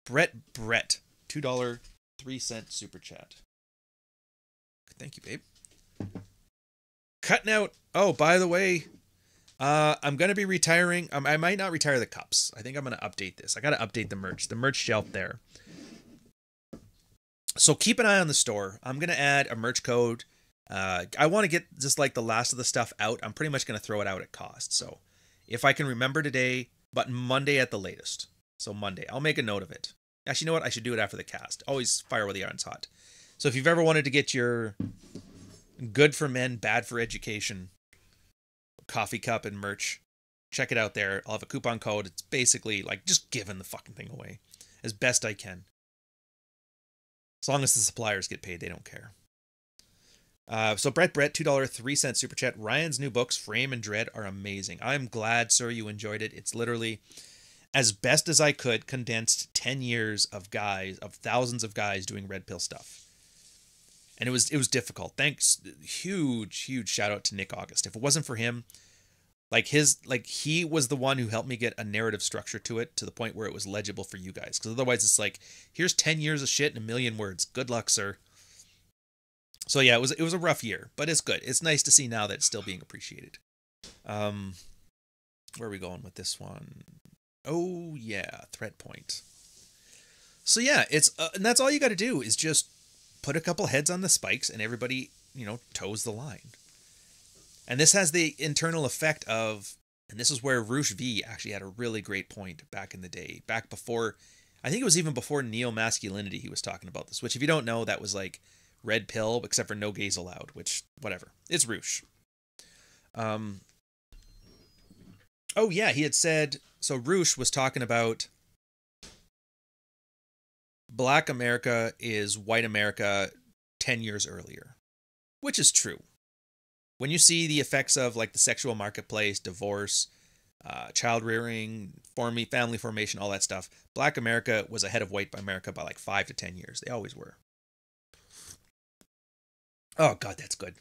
Brett, $2.03 super chat. Thank you, babe. Cutting out. Oh, by the way, I'm going to be retiring. I might not retire the cups. I think I'm going to update this. I got to update the merch shelf there. So keep an eye on the store. I'm going to add a merch code. I want to get just like the last of the stuff out. I'm pretty much going to throw it out at cost. So if I can remember today, but Monday at the latest. So Monday, I'll make a note of it. Actually, you know what? I should do it after the cast. Always fire where the iron's hot. So if you've ever wanted to get your good for men, bad for education coffee cup and merch, check it out there. I'll have a coupon code. It's basically like just giving the fucking thing away as best I can. As long as the suppliers get paid, they don't care. So Brett, $2.03 super chat. Ryan's new books, Frame and Dread, are amazing. I'm glad, sir, you enjoyed it. It's literally, as best as I could, condensed 10 years of thousands of guys doing red pill stuff. And it was difficult. Thanks, huge shout out to Nick August. If it wasn't for him, he was the one who helped me get a narrative structure to it, to the point where it was legible for you guys. Because otherwise it's like, here's 10 years of shit in a million words. Good luck, sir. So yeah, it was a rough year, but it's good. It's nice to see now that it's still being appreciated. Where are we going with this one? Oh yeah, Threat Point. So yeah, it's and that's all you got to do is just put a couple heads on the spikes, and everybody, toes the line. And this has the internal effect of, and this is where Roosh V actually had a really great point back in the day, back before, I think it was even before neo-masculinity he was talking about this, which if you don't know, that was like red pill, except for no gays allowed, which, whatever. It's Roosh. Oh yeah, he had said, so Roosh was talking about Black America is white America 10 years earlier, which is true. When you see the effects of like the sexual marketplace, divorce, child rearing, family formation, all that stuff, Black America was ahead of white America by like 5 to 10 years. They always were. Oh God, that's good.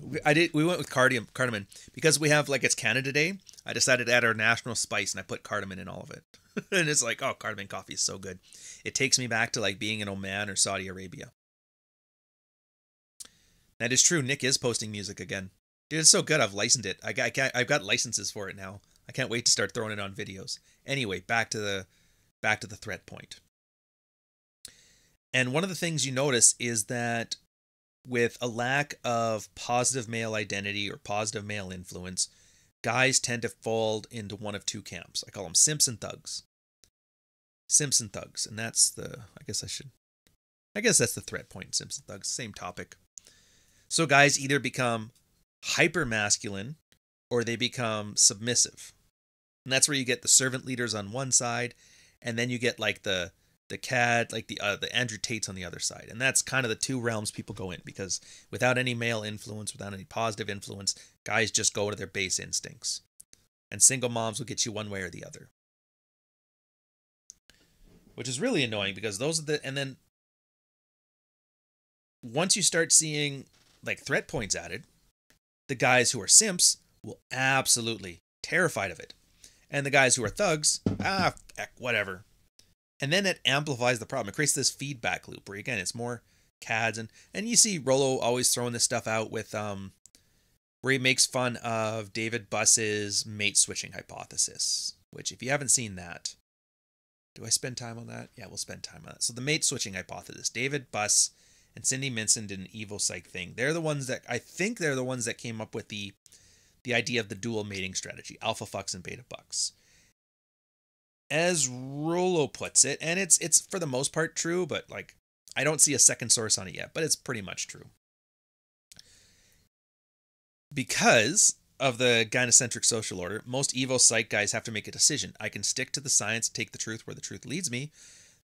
We went with cardamom because we have like it's Canada Day. I decided to add our national spice and I put cardamom in all of it. And it's like, oh, cardamom coffee is so good. It takes me back to like being in Oman or Saudi Arabia. That is true. Nick is posting music again. Dude, it's so good. I've licensed it. I've got licenses for it now. I can't wait to start throwing it on videos. Anyway, back to the threat point. And one of the things you notice is that with a lack of positive male identity or positive male influence, guys tend to fall into one of two camps. I call them simps and thugs. Simps and thugs. And that's the, I guess that's the threat point, simps and thugs. Same topic. So guys either become hyper masculine or they become submissive. And that's where you get the servant leaders on one side, and then you get like the CAD, like the Andrew Tates on the other side. And that's kind of the two realms people go in, because without any male influence, without any positive influence, guys just go to their base instincts. And single moms will get you one way or the other. Which is really annoying, because those are and then once you start seeing like threat points added, the guys who are simps will absolutely terrified of it. And the guys who are thugs, heck, whatever. And then it amplifies the problem. It creates this feedback loop where, again, it's more CADs. And you see Rollo always throwing this stuff out with, where he makes fun of David Buss's mate switching hypothesis, which if you haven't seen that, do I spend time on that? Yeah, we'll spend time on that. So the mate switching hypothesis, David Buss and Cindy Minson did an evil psych thing. They're the ones that came up with the idea of the dual mating strategy, alpha fucks and beta bucks. As Rollo puts it, and it's for the most part true, but like I don't see a second source on it yet, but it's pretty much true. Because of the gynocentric social order, most evo psych guys have to make a decision. I can stick to the science, take the truth where the truth leads me.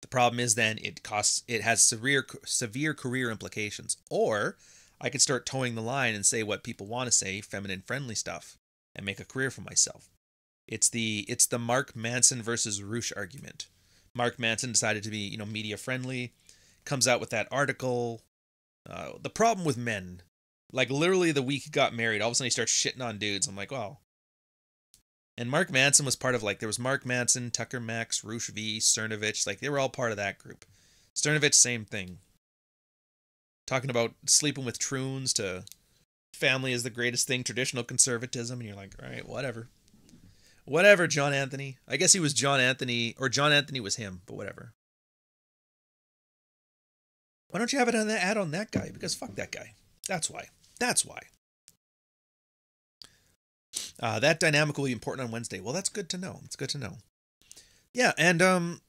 The problem is then it has severe career implications. Or I could start towing the line and say what people want to say, feminine friendly stuff, and make a career for myself. It's the Mark Manson versus Roosh argument. Mark Manson decided to be, media friendly, comes out with that article. The problem with men, like literally the week he got married, all of a sudden he starts shitting on dudes. I'm like, wow. And Mark Manson was part of there was Mark Manson, Tucker Max, Roosh V, Cernovich, like they were all part of that group. Cernovich, same thing. Talking about sleeping with troons to family is the greatest thing, traditional conservatism, and you're like, all right, whatever. Whatever, John Anthony. I guess he was John Anthony, or John Anthony was him, but whatever. Why don't you have it on that ad on that guy? Because fuck that guy. That's why. That dynamic will be important on Wednesday. Well, that's good to know. It's good to know. Yeah, and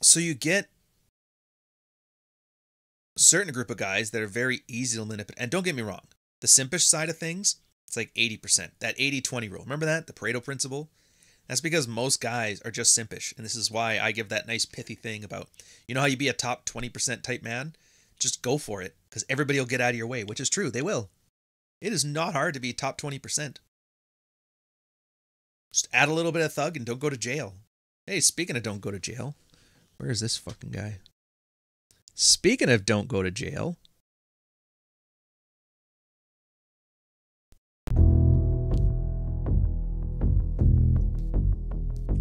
so you get a certain group of guys that are very easy to manipulate. And don't get me wrong, the simpish side of things, it's like 80%. That 80-20 rule. Remember that? The Pareto principle? That's because most guys are just simpish. And this is why I give that nice pithy thing about, how you be a top 20% type man? Just go for it. Because everybody will get out of your way, which is true. They will. It is not hard to be top 20%. Just add a little bit of thug and don't go to jail. Hey, speaking of don't go to jail, where is this fucking guy? Speaking of don't go to jail.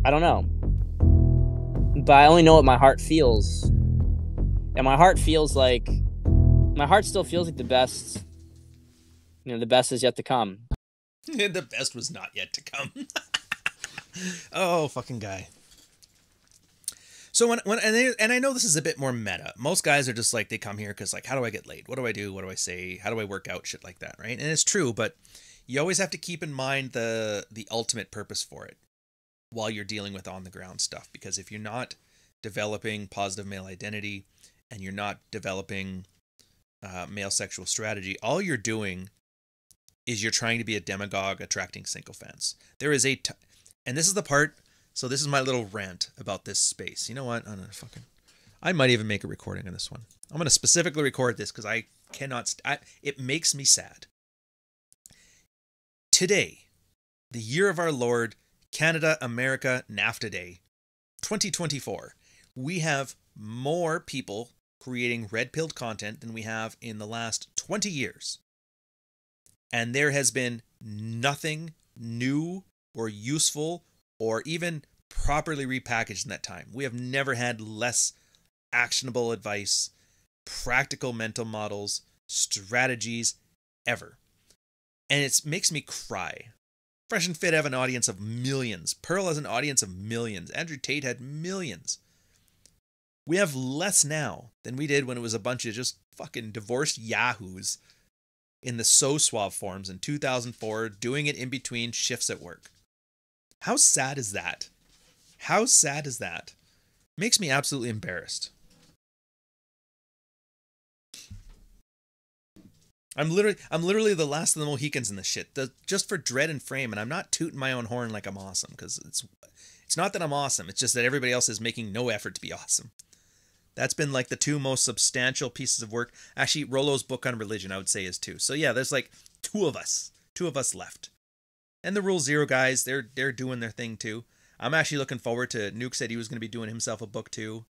I don't know. But I only know what my heart feels. And my heart still feels like the best. The best is yet to come. The best was not yet to come. Oh, fucking guy. So and I know this is a bit more meta. Most guys are just like, they come here because like, how do I get laid? What do I do? What do I say? How do I work out? Shit like that, right? And it's true, but you always have to keep in mind the ultimate purpose for it while you're dealing with on the ground stuff. Because if you're not developing positive male identity and you're not developing male sexual strategy, all you're doing is you're trying to be a demagogue attracting sycophants. There is and this is the part, so this is my little rant about this space. You know what? I might even make a recording on this one. I'm going to specifically record this because I cannot... it makes me sad. Today, the year of our Lord, Canada, America, NAFTA Day, 2024, we have more people creating red-pilled content than we have in the last 20 years. And there has been nothing new or useful or even properly repackaged in that time. We have never had less actionable advice, practical mental models, strategies ever. And it makes me cry. Fresh and Fit have an audience of millions. Pearl has an audience of millions. Andrew Tate had millions. We have less now than we did when it was a bunch of just fucking divorced yahoos in the So Suave forums in 2004 doing it in between shifts at work. How sad is that? How sad is that? Makes me absolutely embarrassed. I'm literally the last of the Mohicans in this shit. Just for dread and frame, and I'm not tooting my own horn like I'm awesome, because it's not that I'm awesome, it's just that everybody else is making no effort to be awesome. That's been like the two most substantial pieces of work. Actually, Rollo's book on religion, I would say, is too. So yeah, there's like two of us left. And the Rule Zero guys, they're doing their thing too. I'm actually looking forward to... Nuke said he was going to be doing himself a book too.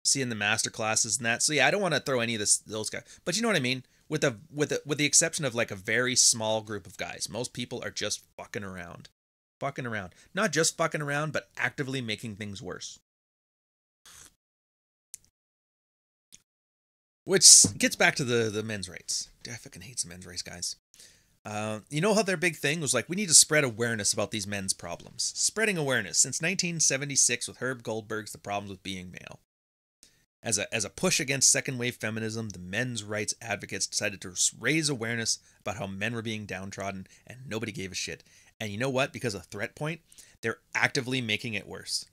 Seeing the master classes and that. So yeah, I don't want to throw any of those guys. But you know what I mean? With the exception of like a very small group of guys. Most people are just fucking around. Fucking around. Not just fucking around, but actively making things worse. Which gets back to the men's rights. I fucking hate some men's rights guys. You know how their big thing was like, we need to spread awareness about these men's problems. Spreading awareness. Since 1976 with Herb Goldberg's The Problems with Being Male. As a push against second wave feminism, the men's rights advocates decided to raise awareness about how men were being downtrodden and nobody gave a shit. And you know what? Because of Threat Point, they're actively making it worse.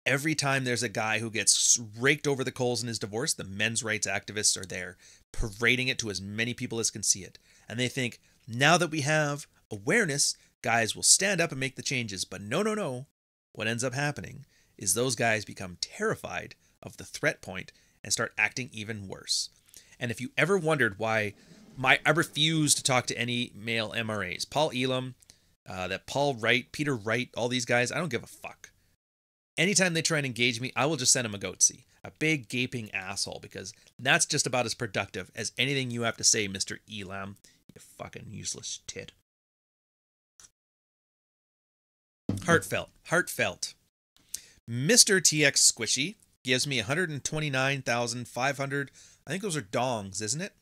Every time there's a guy who gets raked over the coals in his divorce, the men's rights activists are there, parading it to as many people as can see it. And they think, now that we have awareness, guys will stand up and make the changes. But no. What ends up happening is those guys become terrified of the threat point and start acting even worse. And if you ever wondered why I refuse to talk to any male MRAs, Paul Elam, that Paul Wright, Peter Wright, all these guys, I don't give a fuck. Anytime they try and engage me, I will just send them a goatsy, a big gaping asshole, because that's just about as productive as anything you have to say, Mr. Elam, you fucking useless tit. Heartfelt. Mr. TX Squishy gives me 129,500, I think those are dongs, isn't it?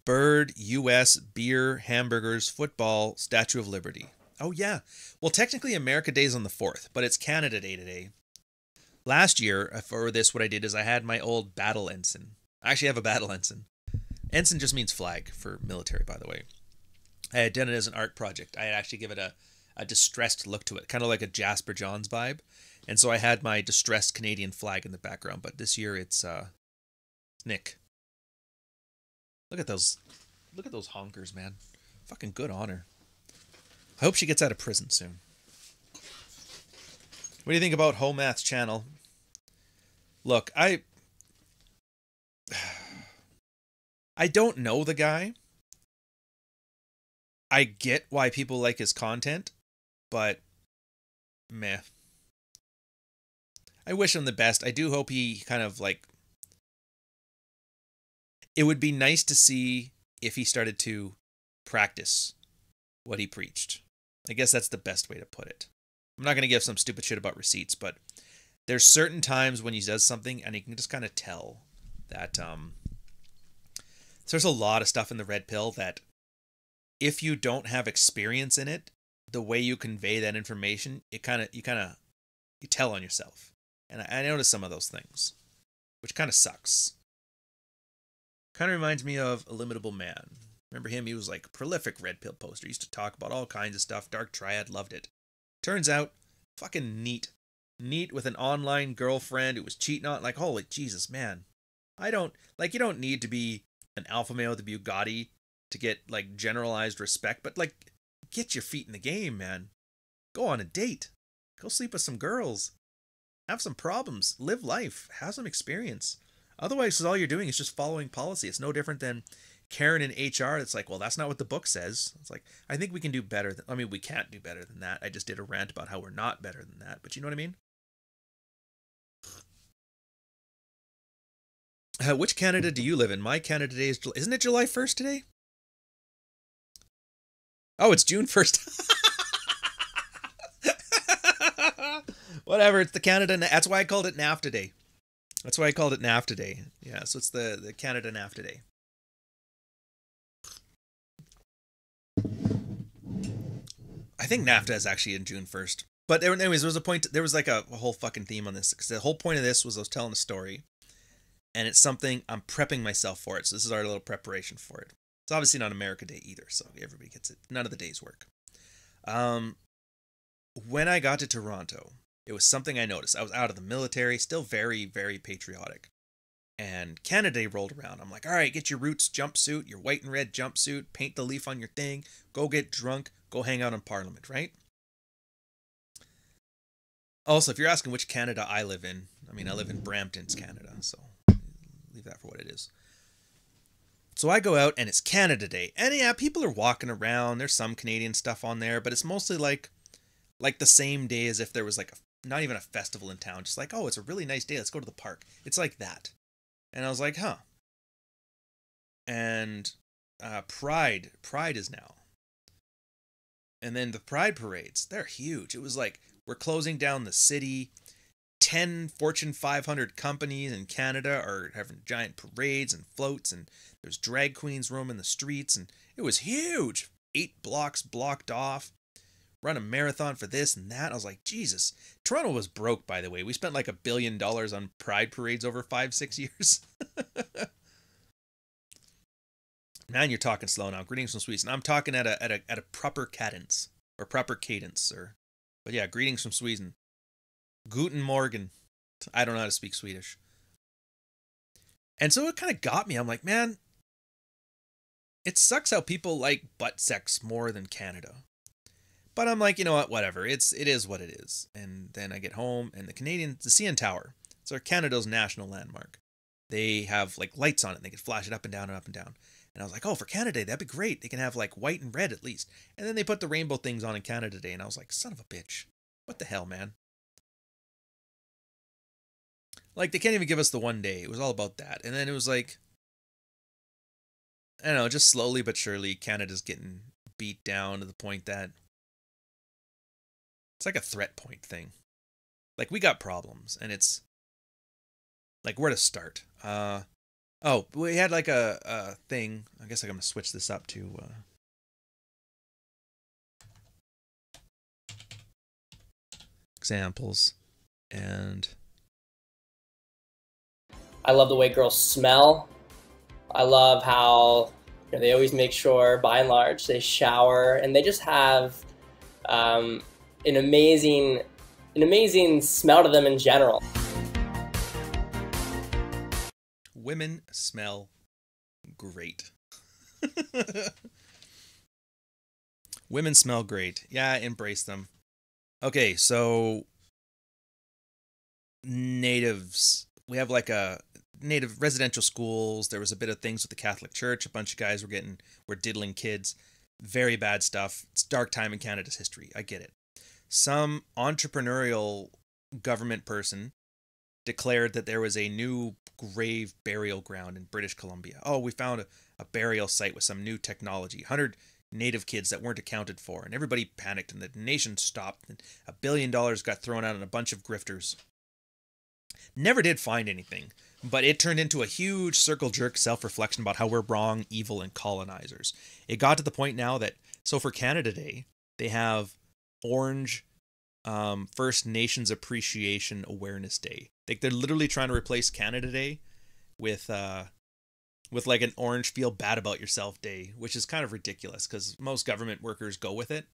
Bird, US, beer, hamburgers, football, Statue of Liberty. Oh, yeah. Well, technically America Day is on the 4th, but it's Canada Day today. Last year, for this, what I did is I had my old battle ensign. I actually have a battle ensign. Ensign just means flag for military, by the way. I had done it as an art project. I had actually given it a distressed look to it, kind of like a Jasper Johns vibe. And so I had my distressed Canadian flag in the background, but this year it's Nick. Look at those honkers, man. Fucking good honor. I hope she gets out of prison soon. What do you think about Homath's channel? Look, I don't know the guy. I get why people like his content, but meh. I wish him the best. I do hope he kind of like... It would be nice to see if he started to practice what he preached. I guess that's the best way to put it. I'm not going to give some stupid shit about receipts, but there's certain times when he does something and you can just kind of tell that there's a lot of stuff in the red pill that if you don't have experience in it, the way you convey that information, you tell on yourself. And I noticed some of those things, which kind of sucks. Kind of reminds me of Illimitable Man. Remember him? He was like a prolific red pill poster. He used to talk about all kinds of stuff. Dark Triad, loved it. Turns out, fucking neat. Neat with an online girlfriend who was cheating on, like, holy Jesus, man. You don't need to be an alpha male with a Bugatti to get, like, generalized respect, but, like, get your feet in the game, man. Go on a date. Go sleep with some girls. Have some problems. Live life. Have some experience. Otherwise, all you're doing is just following policy. It's no different than Karen in HR. It's like, well, that's not what the book says. It's like, I think we can do better. I mean, we can't do better than that. I just did a rant about how we're not better than that. But you know what I mean? Which Canada do you live in? My Canada Day is... Isn't it July 1st today? Oh, it's June 1st. Whatever, it's the Canada... That's why I called it NAFTA Day. That's why I called it NAFTA Day. Yeah, so it's the Canada NAFTA Day. I think NAFTA is actually in June 1st. But anyways, there was a point... There was like a whole fucking theme on this. Because the whole point of this was I was telling a story. And it's something I'm prepping myself for it. So this is our little preparation for it. It's obviously not America Day either, so everybody gets it. None of the days work. When I got to Toronto, it was something I noticed. I was out of the military, still very, very patriotic. And Canada Day rolled around. I'm like, all right, get your Roots jumpsuit, your white and red jumpsuit, paint the leaf on your thing, go get drunk, go hang out in Parliament, right? Also, if you're asking which Canada I live in, I mean, I live in Brampton's Canada, so leave that for what it is. So I go out and it's Canada Day. And yeah, people are walking around. There's some Canadian stuff on there, but it's mostly like the same day as if there was like not even a festival in town. Just like, oh, it's a really nice day. Let's go to the park. It's like that. And I was like, huh. And Pride is now. And then the Pride parades, they're huge. It was like, we're closing down the city. 10 Fortune 500 companies in Canada are having giant parades and floats, and there's drag queens roaming the streets, and it was huge. 8 blocks blocked off. Run a marathon for this and that. I was like, Jesus. Toronto was broke, by the way. We spent like $1 billion on Pride parades over 5-6 years. Man, you're talking slow now. Greetings from Sweden. I'm talking at a proper cadence or proper cadence, sir. But yeah, greetings from Sweden. Guten Morgen. I don't know how to speak Swedish. And so it kind of got me. I'm like, man, it sucks how people like butt sex more than Canada. But I'm like, you know what, whatever. It is what it is. And then I get home and the CN Tower. It's our Canada's national landmark. They have like lights on it. And they can flash it up and down and up and down. And I was like, oh, for Canada Day, that'd be great. They can have like white and red at least. And then they put the rainbow things on in Canada Day. And I was like, son of a bitch. What the hell, man? Like, they can't even give us the one day. It was all about that. And then it was like, I don't know, just slowly but surely, Canada's getting beat down to the point that it's like a threat point thing. Like, we got problems, and it's like, where to start? Oh, we had like a thing. I guess I'm going to switch this up to examples. And I love the way girls smell. I love how they always make sure, by and large, they shower, and they just have an amazing smell to them in general. Women smell great. Women smell great. Yeah, embrace them. Okay, so natives. We have like a native residential schools. There was a bit of things with the Catholic Church. A bunch of guys were diddling kids. Very bad stuff. It's a dark time in Canada's history. I get it. Some entrepreneurial government person declared that there was a new grave burial ground in British Columbia. Oh, we found a burial site with some new technology. 100 native kids that weren't accounted for. And everybody panicked and the nation stopped. And $1 billion got thrown out on a bunch of grifters. Never did find anything, but it turned into a huge circle jerk self-reflection about how we're wrong, evil, and colonizers. It got to the point now that, so for Canada Day, they have Orange First Nations Appreciation Awareness Day. They're literally trying to replace Canada Day with like an Orange Feel Bad About Yourself Day, which is kind of ridiculous because most government workers go with it.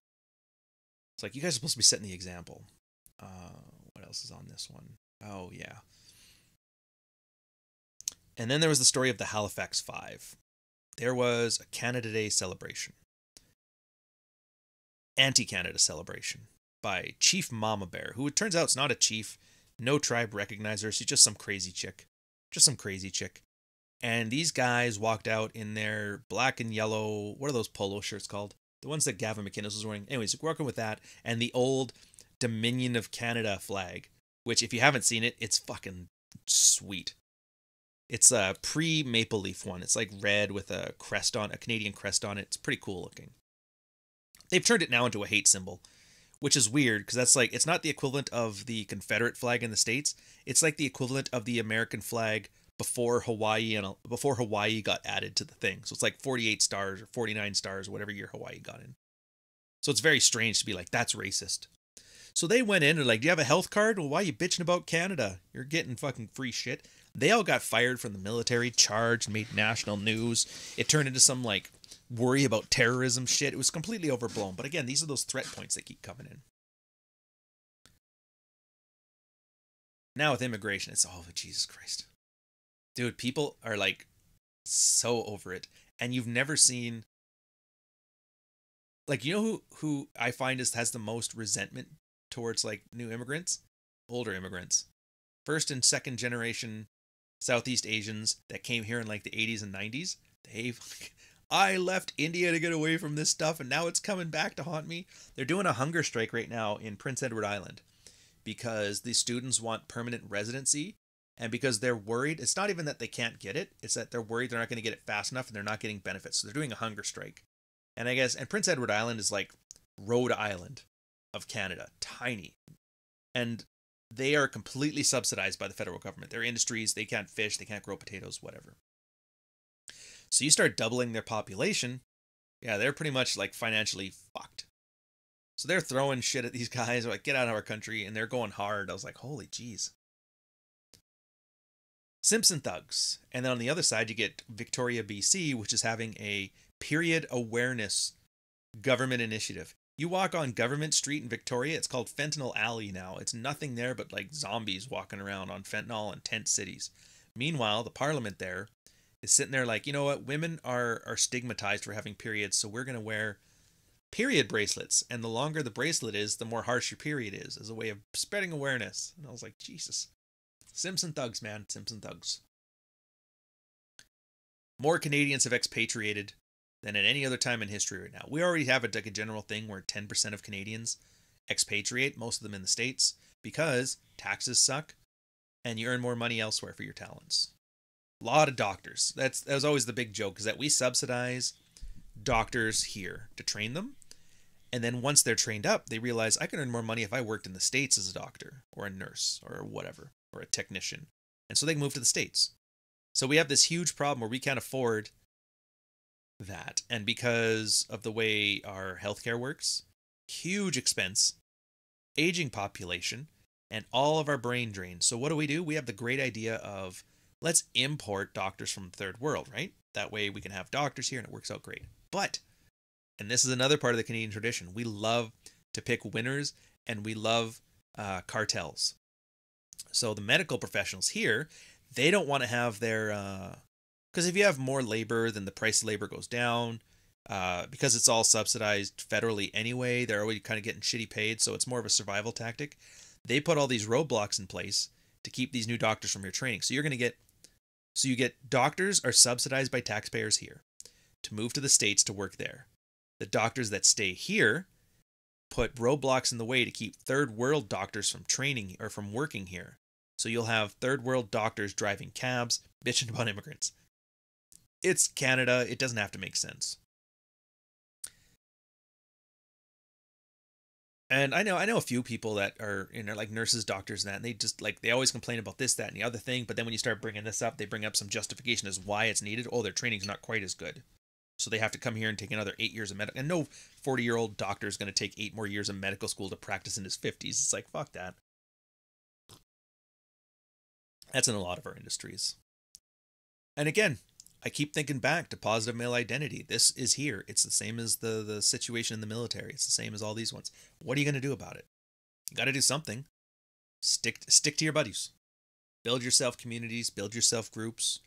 It's like, you guys are supposed to be setting the example. What else is on this one? Oh, yeah. And then there was the story of the Halifax Five. There was a Canada Day celebration. Anti-Canada celebration by Chief Mama Bear, who it turns out is not a chief No tribe recognized her. She's just some crazy chick. Just some crazy chick. And these guys walked out in their black and yellow, what are those polo shirts called? The ones that Gavin McInnes was wearing. Anyways, working with that. And the old Dominion of Canada flag, which if you haven't seen it, it's fucking sweet. It's a pre-maple leaf one. It's like red with a crest on, a Canadian crest on it. It's pretty cool looking. They've turned it now into a hate symbol, which is weird because that's like, it's not the equivalent of the Confederate flag in the States. It's like the equivalent of the American flag before Hawaii got added to the thing. So it's like 48 stars or 49 stars or whatever year Hawaii got in. So it's very strange to be like, that's racist. So they went in and like, do you have a health card? Well, why are you bitching about Canada? You're getting fucking free shit. They all got fired from the military, charged, made national news. It turned into some like worry about terrorism shit. It was completely overblown. But again, these are those threat points that keep coming in. Now with immigration, it's oh Jesus Christ. Dude, people are like so over it. And you've never seen, like, you know who I find has the most resentment towards like new immigrants? Older immigrants. First and second generation Southeast Asians that came here in like the 80s and 90s. I left India to get away from this stuff and now it's coming back to haunt me. They're doing a hunger strike right now in Prince Edward Island because the students want permanent residency. And because they're worried, it's not even that they can't get it, it's that they're worried they're not going to get it fast enough and they're not getting benefits. So they're doing a hunger strike. And I guess, and Prince Edward Island is like Rhode Island of Canada, tiny. And they are completely subsidized by the federal government. Their industries, they can't fish, they can't grow potatoes, whatever. So you start doubling their population, yeah, they're pretty much like financially fucked. So they're throwing shit at these guys, like, get out of our country, and they're going hard. I was like, holy jeez. Simpson thugs. And then on the other side, you get Victoria, BC, which is having a period awareness government initiative. You walk on Government Street in Victoria, it's called Fentanyl Alley now. It's nothing there but like zombies walking around on fentanyl in tent cities. Meanwhile, the parliament there is sitting there like, you know what, women are stigmatized for having periods, so we're going to wear period bracelets. And the longer the bracelet is, the more harsh your period is, as a way of spreading awareness. And I was like, Jesus. Simpson thugs, man. Simpson thugs. More Canadians have expatriated than at any other time in history right now. We already have a general thing where 10% of Canadians expatriate, most of them in the States, because taxes suck and you earn more money elsewhere for your talents. A lot of doctors. That was always the big joke, is that we subsidize doctors here to train them. And then once they're trained up, they realize I can earn more money if I worked in the States as a doctor or a nurse or whatever, or a technician. And so they move to the States. So we have this huge problem where we can't afford that. And because of the way our healthcare works, huge expense, aging population, and all of our brain drain. So what do? We have the great idea of let's import doctors from the third world, right? That way we can have doctors here and it works out great. But, and this is another part of the Canadian tradition, we love to pick winners and we love cartels. So the medical professionals here, they don't want to have their, because if you have more labor, then the price of labor goes down. Because it's all subsidized federally anyway, they're already kind of getting shitty paid, so it's more of a survival tactic. They put all these roadblocks in place to keep these new doctors from your training. So you're going to get, you get doctors are subsidized by taxpayers here to move to the States to work there. The doctors that stay here put roadblocks in the way to keep third world doctors from training or from working here. So you'll have third world doctors driving cabs, bitching about immigrants. It's Canada. It doesn't have to make sense. And I know a few people that are, like nurses, doctors, and that, and they just like, they always complain about this, that, and the other thing. But then when you start bringing this up, they bring up some justification as why it's needed. Oh, their training's not quite as good. So they have to come here and take another 8 years of medical. And no 40-year-old doctor is going to take 8 more years of medical school to practice in his 50s. It's like, fuck that. That's in a lot of our industries. And again, I keep thinking back to positive male identity. This is here. It's the same as the situation in the military. It's the same as all these ones. What are you going to do about it? You got to do something. Stick to your buddies. Build yourself communities. Build yourself groups.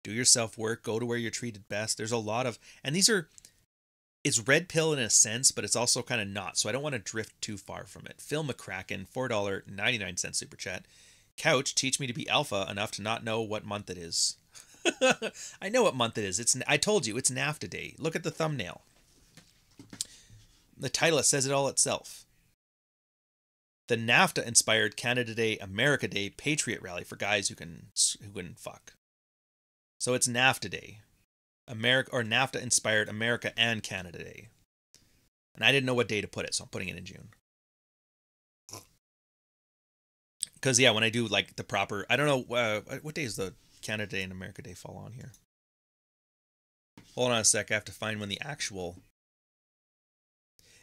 Do your self work. Go to where you're treated best. There's a lot of, and these are, it's red pill in a sense, but it's also kind of not. So I don't want to drift too far from it. Phil McCracken, $4.99 super chat. Couch, teach me to be alpha enough to not know what month it is. I know what month it is. I told you, it's NAFTA Day. Look at the thumbnail. The title says it all itself. The NAFTA-inspired Canada Day, America Day Patriot rally for guys who can fuck. So it's NAFTA Day. NAFTA-inspired America and Canada Day. And I didn't know what day to put it, so I'm putting it in June. Because, yeah, when I do, like, the proper... I don't know... what day is the Canada Day and America Day fall on here? Hold on a sec. I have to find when the actual...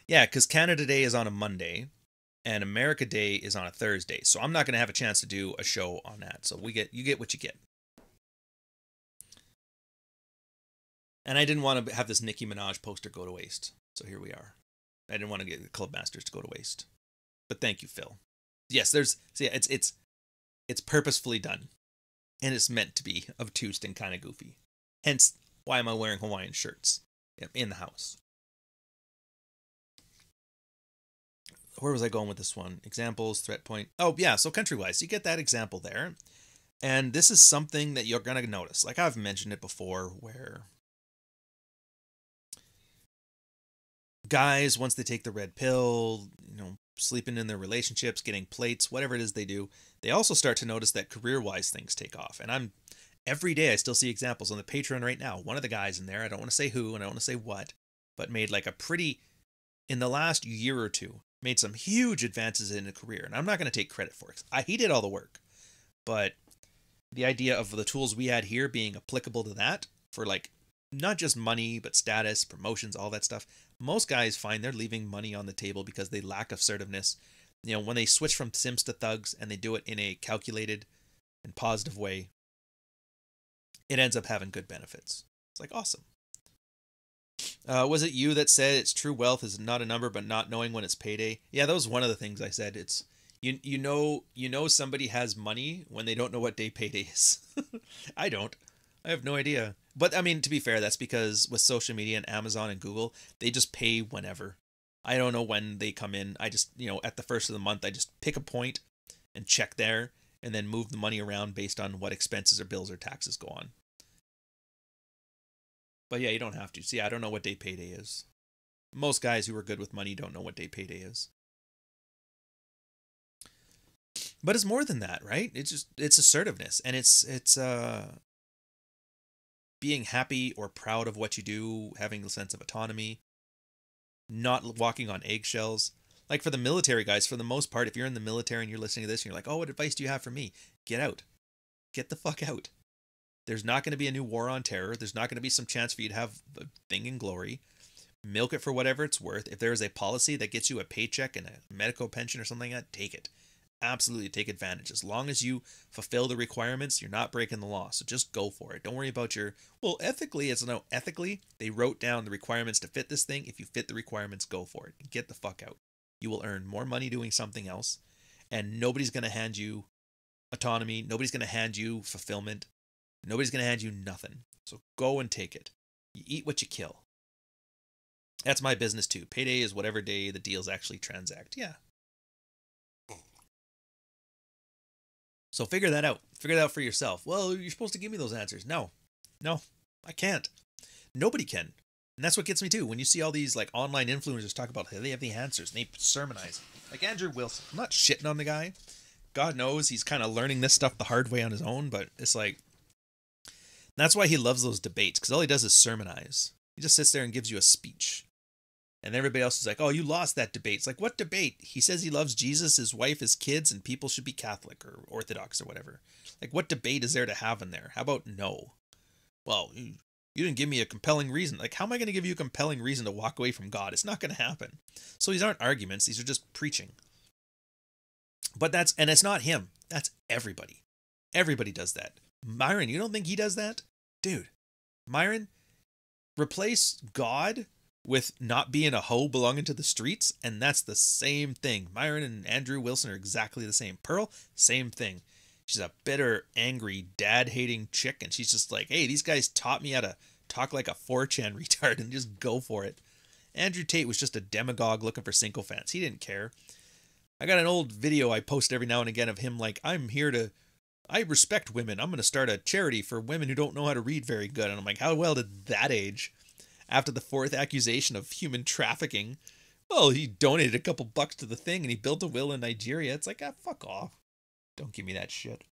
Yeah, because Canada Day is on a Monday, and America Day is on a Thursday. So I'm not going to have a chance to do a show on that. So you get what you get. And I didn't want to have this Nicki Minaj poster go to waste. So here we are. I didn't want to get the Club Masters to go to waste. But thank you, Phil. Yes, it's purposefully done. And it's meant to be obtuse and kind of goofy. Hence, why am I wearing Hawaiian shirts in the house? Where was I going with this one? Examples, threat point. Oh, yeah, so country-wise, you get that example there. And this is something that you're going to notice. Like I've mentioned it before, where guys, once they take the red pill, sleeping in their relationships, getting plates, whatever it is they do, they also start to notice that career-wise things take off. And every day I still see examples on the Patreon right now. One of the guys in there, I don't want to say who and I don't want to say what, but made like in the last year or two, made some huge advances in a career. And I'm not going to take credit for it. He did all the work. But the idea of the tools we had here being applicable to that for like not just money, but status, promotions, all that stuff. Most guys find they're leaving money on the table because they lack assertiveness. When they switch from simps to thugs and they do it in a calculated and positive way, it ends up having good benefits. It's like, awesome. Was it you that said it's true wealth is not a number, but not knowing when it's payday? Yeah, that was one of the things I said. It's you know somebody has money when they don't know what day payday is. I don't. I have no idea. But I mean, to be fair, that's because with social media and Amazon and Google, they just pay whenever. I don't know when they come in. I just, at the first of the month, I just pick a point and check there and then move the money around based on what expenses or bills or taxes go on. But yeah, you don't have to. See, I don't know what day payday is. Most guys who are good with money don't know what day payday is. But it's more than that, right? It's assertiveness, and it's being happy or proud of what you do, having a sense of autonomy, not walking on eggshells. Like for the military guys, for the most part, if you're in the military and you're listening to this and you're like, oh, what advice do you have for me? Get out. Get the fuck out. There's not going to be a new war on terror. There's not going to be some chance for you to have a thing in glory. Milk it for whatever it's worth. If there is a policy that gets you a paycheck and a medical pension or something like that, take it. Absolutely take advantage. As long as you fulfill the requirements, you're not breaking the law. So just go for it. Don't worry about ethically, ethically, they wrote down the requirements to fit this thing. If you fit the requirements, go for it. Get the fuck out. You will earn more money doing something else, and nobody's going to hand you autonomy. Nobody's going to hand you fulfillment. Nobody's going to hand you nothing. So go and take it. You eat what you kill. That's my business too. Payday is whatever day the deals actually transact. Yeah. So figure that out. Figure that out for yourself. Well, you're supposed to give me those answers. No, I can't. Nobody can. And that's what gets me too. When you see all these like online influencers talk about how they have the answers and they sermonize. Like Andrew Wilson. I'm not shitting on the guy. God knows he's kind of learning this stuff the hard way on his own. But it's like, that's why he loves those debates. Because all he does is sermonize. He just sits there and gives you a speech. And everybody else is like, oh, you lost that debate. It's like, what debate? He says he loves Jesus, his wife, his kids, and people should be Catholic or Orthodox or whatever. Like, what debate is there to have in there? How about no? Well, you didn't give me a compelling reason. Like, how am I going to give you a compelling reason to walk away from God? It's not going to happen. So these aren't arguments. These are just preaching. But and it's not him. That's everybody. Everybody does that. Myron, you don't think he does that? Dude, Myron, replace God with not being a hoe belonging to the streets, and that's the same thing. Myron and Andrew Wilson are exactly the same. Pearl, same thing. She's a bitter, angry, dad-hating chick, and she's just like, hey, these guys taught me how to talk like a 4chan retard and just go for it. Andrew Tate was just a demagogue looking for sycophants. He didn't care. I got an old video I post every now and again of him like, I respect women. I'm going to start a charity for women who don't know how to read very good. And I'm like, how well did that age? After the 4th accusation of human trafficking, well, he donated a couple bucks to the thing and he built a will in Nigeria. It's like, fuck off. Don't give me that shit.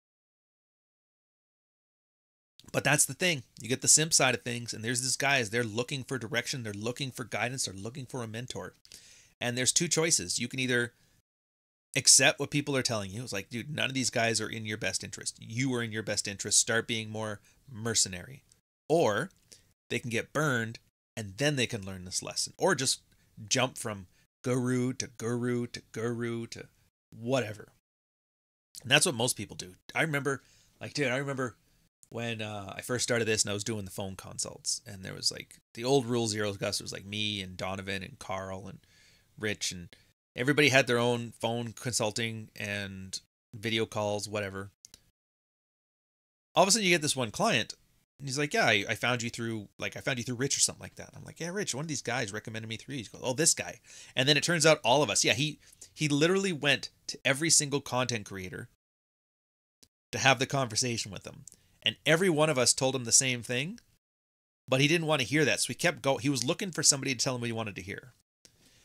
But that's the thing. You get the simp side of things, and there's these guys. They're looking for direction. They're looking for guidance. They're looking for a mentor. And there's 2 choices. You can either accept what people are telling you. It's like, dude, none of these guys are in your best interest. You are in your best interest. Start being more mercenary. Or they can get burned, and then they can learn this lesson. Or just jump from guru to guru to guru to whatever. And that's what most people do. I remember when I first started this and I was doing the phone consults, and there was like the old Rule Zero Gus was like me and Donovan and Carl and Rich, and everybody had their own phone consulting and video calls, whatever. All of a sudden you get this one client and he's like, yeah, I found you through Rich or something like that. I'm like, yeah, Rich, one of these guys recommended me through you. He goes, oh, this guy. And then it turns out all of us. Yeah, he literally went to every single content creator to have the conversation with them. And every one of us told him the same thing, but he didn't want to hear that. So he kept going. He was looking for somebody to tell him what he wanted to hear.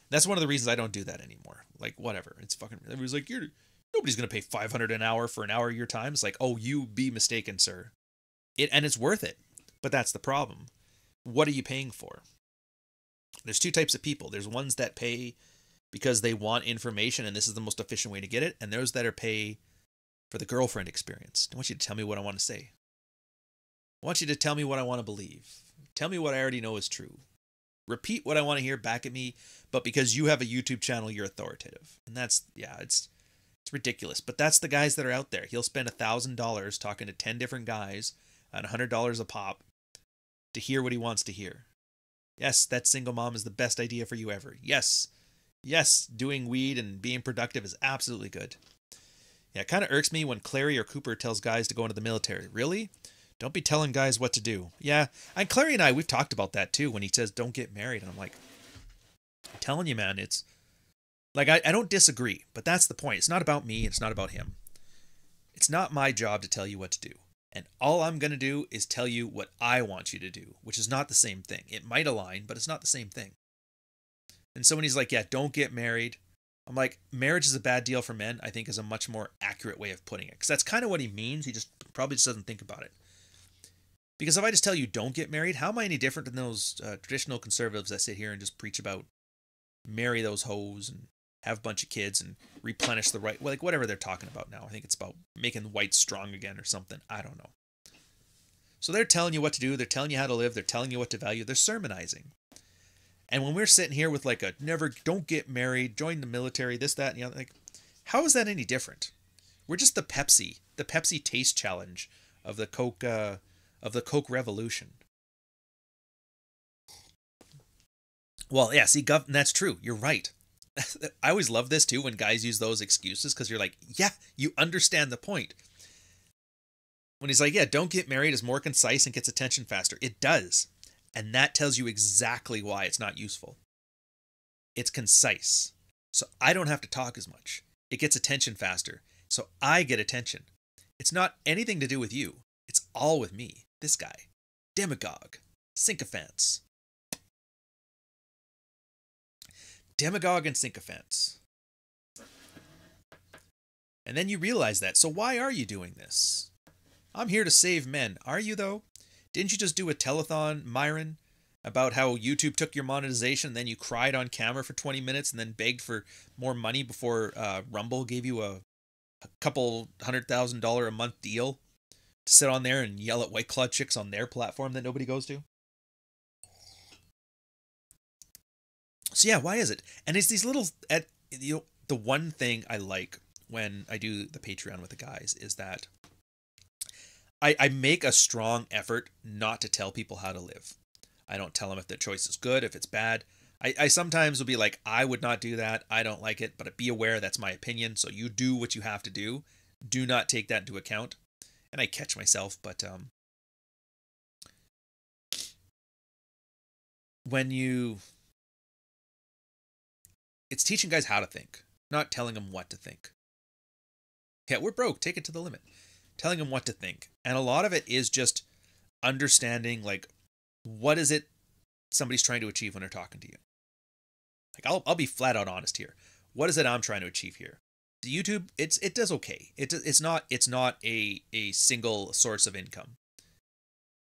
That's one of the reasons I don't do that anymore. Like, whatever. It's fucking, everybody's like, nobody's going to pay $500 an hour for an hour of your time. It's like, oh, you be mistaken, sir. And it's worth it. But that's the problem. What are you paying for? There's 2 types of people. There's ones that pay because they want information and this is the most efficient way to get it. And those that are pay for the girlfriend experience. I want you to tell me what I want to say. I want you to tell me what I want to believe. Tell me what I already know is true. Repeat what I want to hear back at me, but because you have a YouTube channel, you're authoritative. And that's, yeah, it's ridiculous. But that's the guys that are out there. He'll spend $1,000 talking to 10 different guys at $100 a pop to hear what he wants to hear. Yes, that single mom is the best idea for you ever. Yes, doing weed and being productive is absolutely good. Yeah, it kind of irks me when Clary or Cooper tells guys to go into the military. Really? Don't be telling guys what to do. Yeah, and Clary and I, we've talked about that too when he says don't get married. And I'm like, I'm telling you, man, it's like, I don't disagree, but that's the point. It's not about me. It's not about him. It's not my job to tell you what to do. And all I'm going to do is tell you what I want you to do, which is not the same thing. It might align, but it's not the same thing. And so when he's like, yeah, don't get married. I'm like, marriage is a bad deal for men, I think is a much more accurate way of putting it. Because that's kind of what he means. He probably just doesn't think about it. Because if I just tell you don't get married, how am I any different than those traditional conservatives that sit here and just preach about marry those hoes and have a bunch of kids and replenish the right, like whatever they're talking about now. I think it's about making whites strong again or something. I don't know. So they're telling you what to do. They're telling you how to live. They're telling you what to value. They're sermonizing. And when we're sitting here with like don't get married, join the military, this, that, and the other, like, how is that any different? We're just the Pepsi taste challenge of the Coke revolution. Well, yeah, see, that's true. You're right. I always love this too when guys use those excuses because you're like, yeah, you understand the point. When he's like, yeah, don't get married is more concise and gets attention faster. It does. And that tells you exactly why it's not useful. It's concise. So I don't have to talk as much. It gets attention faster. So I get attention. It's not anything to do with you. It's all with me. This guy. Demagogue. Sycophants. Demagogue and sycophants. And then you realize that. So why are you doing this? I'm here to save men. Are you, though? Didn't you just do a telethon, Myron, about how YouTube took your monetization and then you cried on camera for 20 minutes and then begged for more money before Rumble gave you a couple $100,000 a month deal to sit on there and yell at White Claw chicks on their platform that nobody goes to? So yeah, why is it? And it's these little, the one thing I like when I do the Patreon with the guys is that I make a strong effort not to tell people how to live. I don't tell them if their choice is good, if it's bad. I sometimes will be like, I would not do that. I don't like it, but be aware that's my opinion. So you do what you have to do. Do not take that into account. And I catch myself, but it's teaching guys how to think. not telling them what to think. Yeah, we're broke. Take it to the limit. Telling them what to think. And a lot of it is just understanding, like, what is it somebody's trying to achieve when they're talking to you. Like, I'll be flat out honest here. What is it I'm trying to achieve here? The YouTube, it does okay. It's not a single source of income.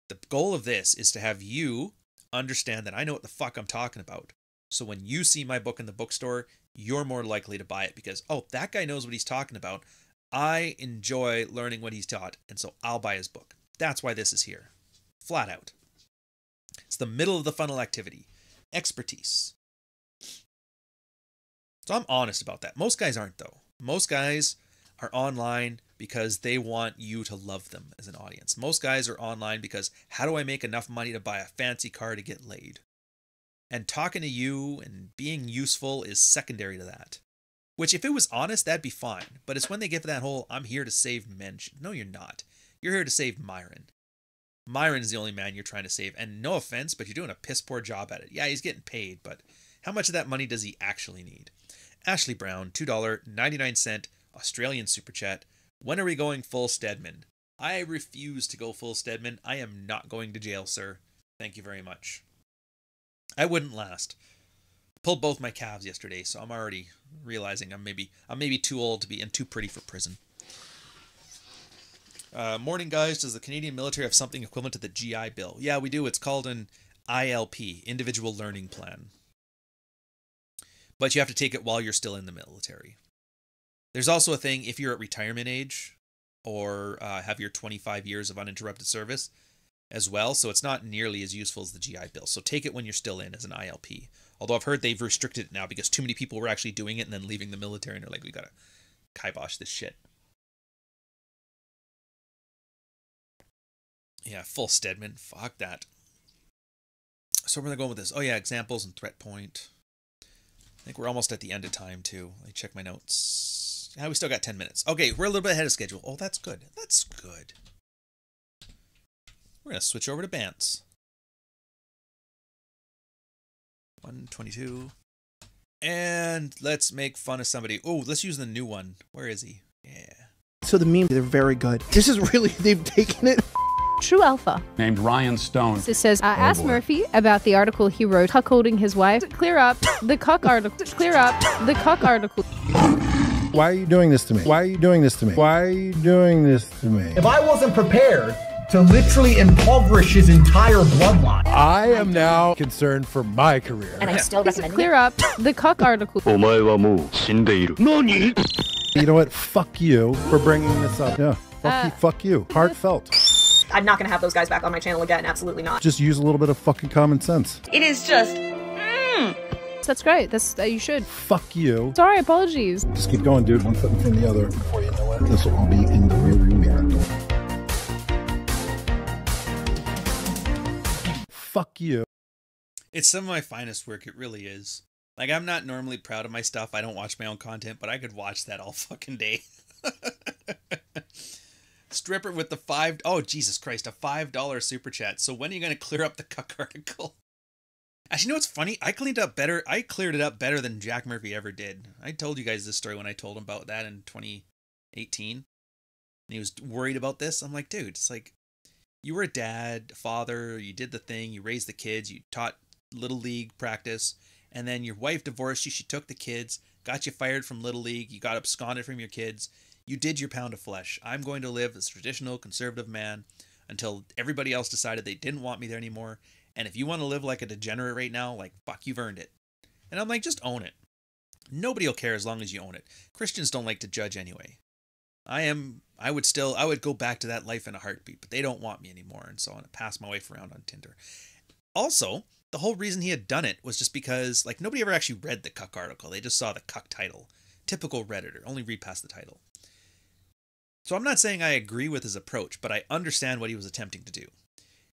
The goal of this is to have you understand that I know what the fuck I'm talking about. So when you see my book in the bookstore, you're more likely to buy it because, oh, that guy knows what he's talking about. I enjoy learning what he's taught, and so I'll buy his book. That's why this is here. Flat out. It's the middle of the funnel activity. Expertise. So I'm honest about that. Most guys aren't, though. Most guys are online because they want you to love them as an audience. Most guys are online because how do I make enough money to buy a fancy car to get laid? And talking to you and being useful is secondary to that. Which, if it was honest, that'd be fine. But it's when they get to that whole, I'm here to save men. No, you're not. You're here to save Myron. Myron's the only man you're trying to save. And no offense, but you're doing a piss poor job at it. Yeah, he's getting paid, but how much of that money does he actually need? Ashley Brown, $2.99 Australian Super Chat. When are we going full Stedman? I refuse to go full Stedman. I am not going to jail, sir. Thank you very much. I wouldn't last. Pulled both my calves yesterday, so I'm already realizing I'm maybe too old to be and too pretty for prison. Morning, guys. Does the Canadian military have something equivalent to the GI Bill? Yeah, we do. It's called an ILP, Individual Learning Plan. But you have to take it while you're still in the military. There's also a thing if you're at retirement age or have your 25 years of uninterrupted service as well. So it's not nearly as useful as the GI Bill. So take it when you're still in as an ILP. Although I've heard they've restricted it now because too many people were actually doing it and then leaving the military and they're like, we gotta kibosh this shit. Yeah, full Stedman. Fuck that. So where are they going with this? Oh yeah, examples and threat point. I think we're almost at the end of time too. Let me check my notes. Yeah, we still got 10 minutes. Okay, we're a little bit ahead of schedule. Oh, that's good. That's good. We're going to switch over to Bants. 122. And let's make fun of somebody. Oh, let's use the new one. Where is he? Yeah. So the meme, they're very good. This is really, they've taken it. True Alpha. Named Ryan Stone. This says, I asked Murphy about the article he wrote, cuckolding his wife. Clear up the cuck article. Clear up the cuck article. Why are you doing this to me? Why are you doing this to me? Why are you doing this to me? If I wasn't prepared to literally impoverish his entire bloodline. I am now concerned for my career. And I still recommend clear up the cuck article. You know what? Fuck you for bringing this up. Yeah. Fuck you. Heartfelt. I'm not going to have those guys back on my channel again. Absolutely not. Just use a little bit of fucking common sense. It is just... That's great. That's you should. Fuck you. Sorry, apologies. Just keep going, dude. One foot in front of the other. Before you know it, this will all be in the rearview mirror. Fuck you. It's some of my finest work. It really is. Like, I'm not normally proud of my stuff. I don't watch my own content, but I could watch that all fucking day. Stripper with the oh, Jesus Christ, a $5 super chat. So when are you going to clear up the cuck article? Actually, you know what's funny? I cleared it up better than Jack Murphy ever did. I told you guys this story when I told him about that in 2018. And he was worried about this. I'm like, dude, it's like, you were a dad, a father, you did the thing, you raised the kids, you taught Little League practice, and then your wife divorced you, she took the kids, got you fired from Little League, you got absconded from your kids, you did your pound of flesh. I'm going to live as a traditional conservative man until everybody else decided they didn't want me there anymore. And if you want to live like a degenerate right now, like, fuck, you've earned it. And I'm like, just own it. Nobody will care as long as you own it. Christians don't like to judge anyway. I would go back to that life in a heartbeat, but they don't want me anymore. And so I'm going to pass my wife around on Tinder. Also, the whole reason he had done it was just because, like, nobody ever actually read the cuck article. They just saw the cuck title. Typical Redditor, only read past the title. So I'm not saying I agree with his approach, but I understand what he was attempting to do.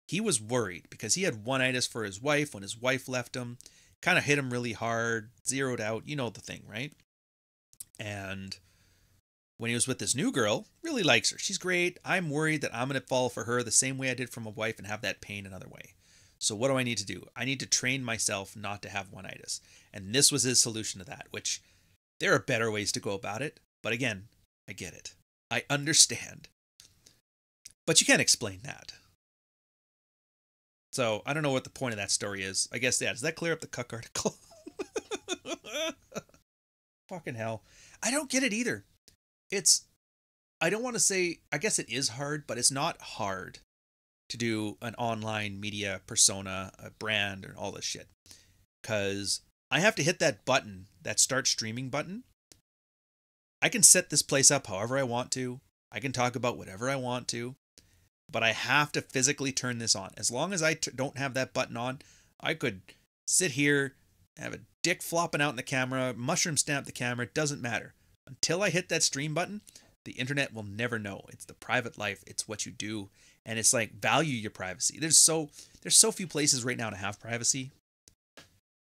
He was worried because he had one-itis for his wife when his wife left him, kind of hit him really hard, zeroed out, you know the thing, right? And when he was with this new girl, really likes her. She's great. I'm worried that I'm going to fall for her the same way I did for my wife and have that pain another way. So what do I need to do? I need to train myself not to have one-itis. And this was his solution to that, which There are better ways to go about it, but again, I get it. I understand. But you can't explain that. So, I don't know what the point of that story is. I guess, yeah, does that clear up the cuck article? Fucking hell. I don't get it either. I don't want to say, I guess it is hard, but it's not hard to do an online media persona, a brand, and all this shit. Because I have to hit that button, that start streaming button. I can set this place up however I want to. I can talk about whatever I want to. But I have to physically turn this on. As long as I don't have that button on, I could sit here, have a dick flopping out in the camera, mushroom stamp the camera, it doesn't matter. Until I hit that stream button, the internet will never know. It's the private life. It's what you do. And it's like, value your privacy. There's so few places right now to have privacy.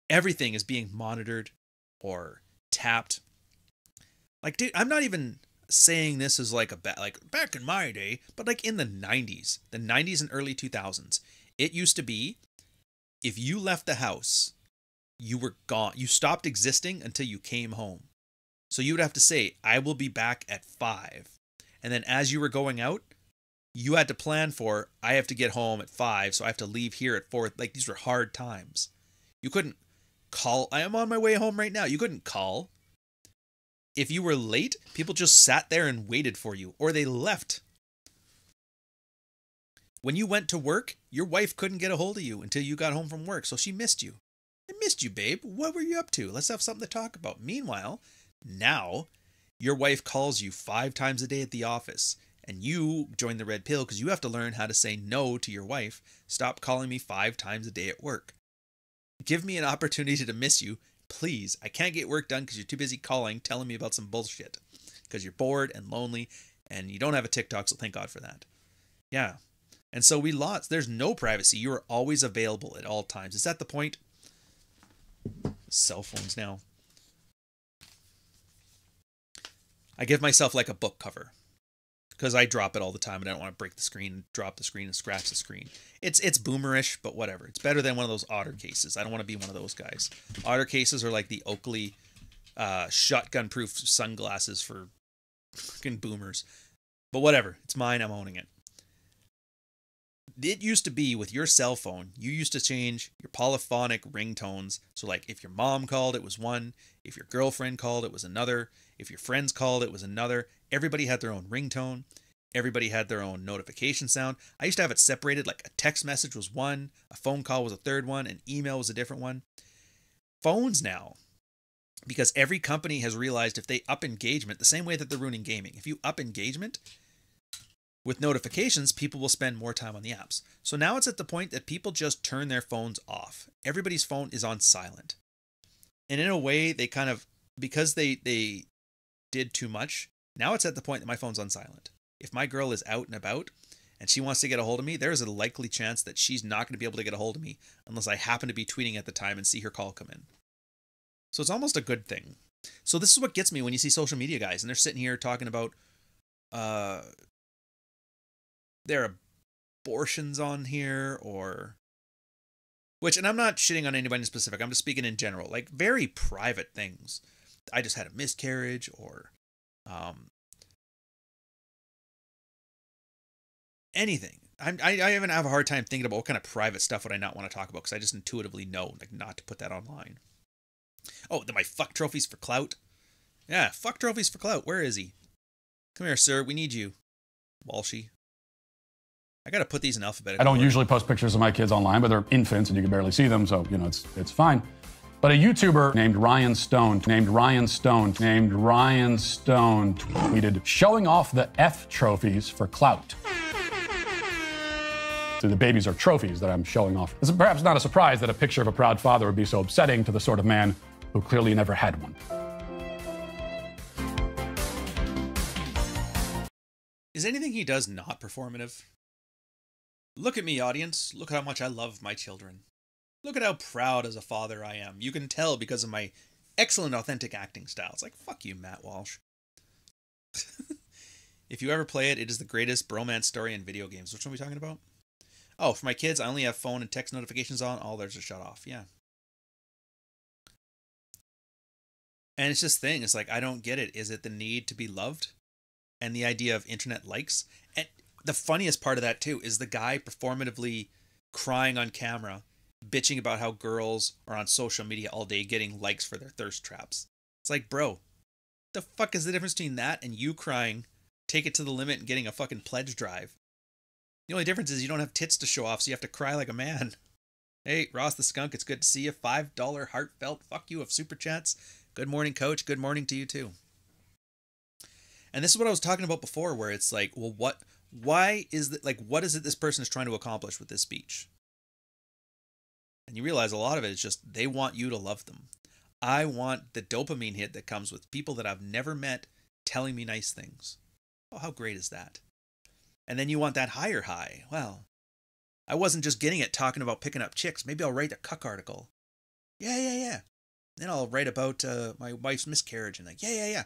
Everything is being monitored or tapped. Like, dude, I'm not even saying this is like like back in my day, but like in the 90s and early 2000s, it used to be, if you left the house, you were gone. You stopped existing until you came home. So you would have to say, I will be back at 5. And then as you were going out, you had to plan for, I have to get home at 5, so I have to leave here at 4. Like, these were hard times. You couldn't call, I am on my way home right now. You couldn't call. If you were late, people just sat there and waited for you, or they left. When you went to work, your wife couldn't get a hold of you until you got home from work, so she missed you. I missed you, babe. What were you up to? Let's have something to talk about. Meanwhile, now, your wife calls you 5 times a day at the office, and you join the red pill because you have to learn how to say no to your wife. Stop calling me 5 times a day at work. Give me an opportunity to miss you. Please, I can't get work done because you're too busy calling, telling me about some bullshit. Because you're bored and lonely, and you don't have a TikTok, so thank God for that. Yeah. And so we lost. There's no privacy. You are always available at all times. Is that the point? Cell phones now. I give myself like a book cover. Because I drop it all the time and I don't want to break the screen, drop the screen, and scratch the screen. It's boomerish, but whatever. It's better than one of those otter cases. I don't want to be one of those guys. Otter cases are like the Oakley shotgun-proof sunglasses for fucking boomers. But whatever. It's mine. I'm owning it. It used to be with your cell phone, you used to change your polyphonic ringtones. So like if your mom called, it was one. If your girlfriend called, it was another. If your friends called, it was another. Everybody had their own ringtone. Everybody had their own notification sound. I used to have it separated, like a text message was one, a phone call was a third one, an email was a different one. Phones now, because every company has realized if they up engagement, the same way that they're ruining gaming, if you up engagement with notifications, people will spend more time on the apps. So now it's at the point that people just turn their phones off. Everybody's phone is on silent. And in a way, they kind of, because they did too much, now it's at the point that my phone's on silent. If my girl is out and about and she wants to get a hold of me, there's a likely chance that she's not going to be able to get a hold of me unless I happen to be tweeting at the time and see her call come in. So it's almost a good thing. So this is what gets me when you see social media guys and they're sitting here talking about their abortions on here or... Which, and I'm not shitting on anybody in specific, I'm just speaking in general, like very private things. I just had a miscarriage or anything. I even have a hard time thinking about what kind of private stuff would I not want to talk about because I just intuitively know like not to put that online. Oh, my fuck trophies for clout? Yeah, fuck trophies for clout. Where is he? Come here, sir. We need you. Walshy. I gotta put these in alphabetical. I don't usually post pictures of my kids online, but they're infants and you can barely see them, so, you know, it's fine. But a YouTuber named Ryan Stone tweeted, showing off the F trophies for clout. So the babies are trophies that I'm showing off. It's perhaps not a surprise that a picture of a proud father would be so upsetting to the sort of man who clearly never had one. Is anything he does not performative? Look at me, audience. Look how much I love my children. Look at how proud as a father I am. You can tell because of my excellent authentic acting style. It's like, fuck you, Matt Walsh. If you ever play it, it is the greatest bromance story in video games. Which one are we talking about? Oh, for my kids, I only have phone and text notifications on. All theirs are shut off. Yeah. And it's this thing. It's like, I don't get it. Is it the need to be loved? And the idea of internet likes? And the funniest part of that, too, is the guy performatively crying on camera, bitching about how girls are on social media all day getting likes for their thirst traps. It's like, bro, the fuck is the difference between that and you crying, take it to the limit and getting a fucking pledge drive? The only difference is you don't have tits to show off, so you have to cry like a man. Hey, Ross the Skunk, it's good to see you. $5 heartfelt fuck you of super chats. Good morning, coach. Good morning to you, too. And this is what I was talking about before, where it's like, well, what is it this person is trying to accomplish with this speech? And you realize a lot of it is just they want you to love them. I want the dopamine hit that comes with people that I've never met telling me nice things. Oh, how great is that? And then you want that higher high. Well, I wasn't just getting it talking about picking up chicks. Maybe I'll write a cuck article. Yeah. Then I'll write about my wife's miscarriage and like, yeah.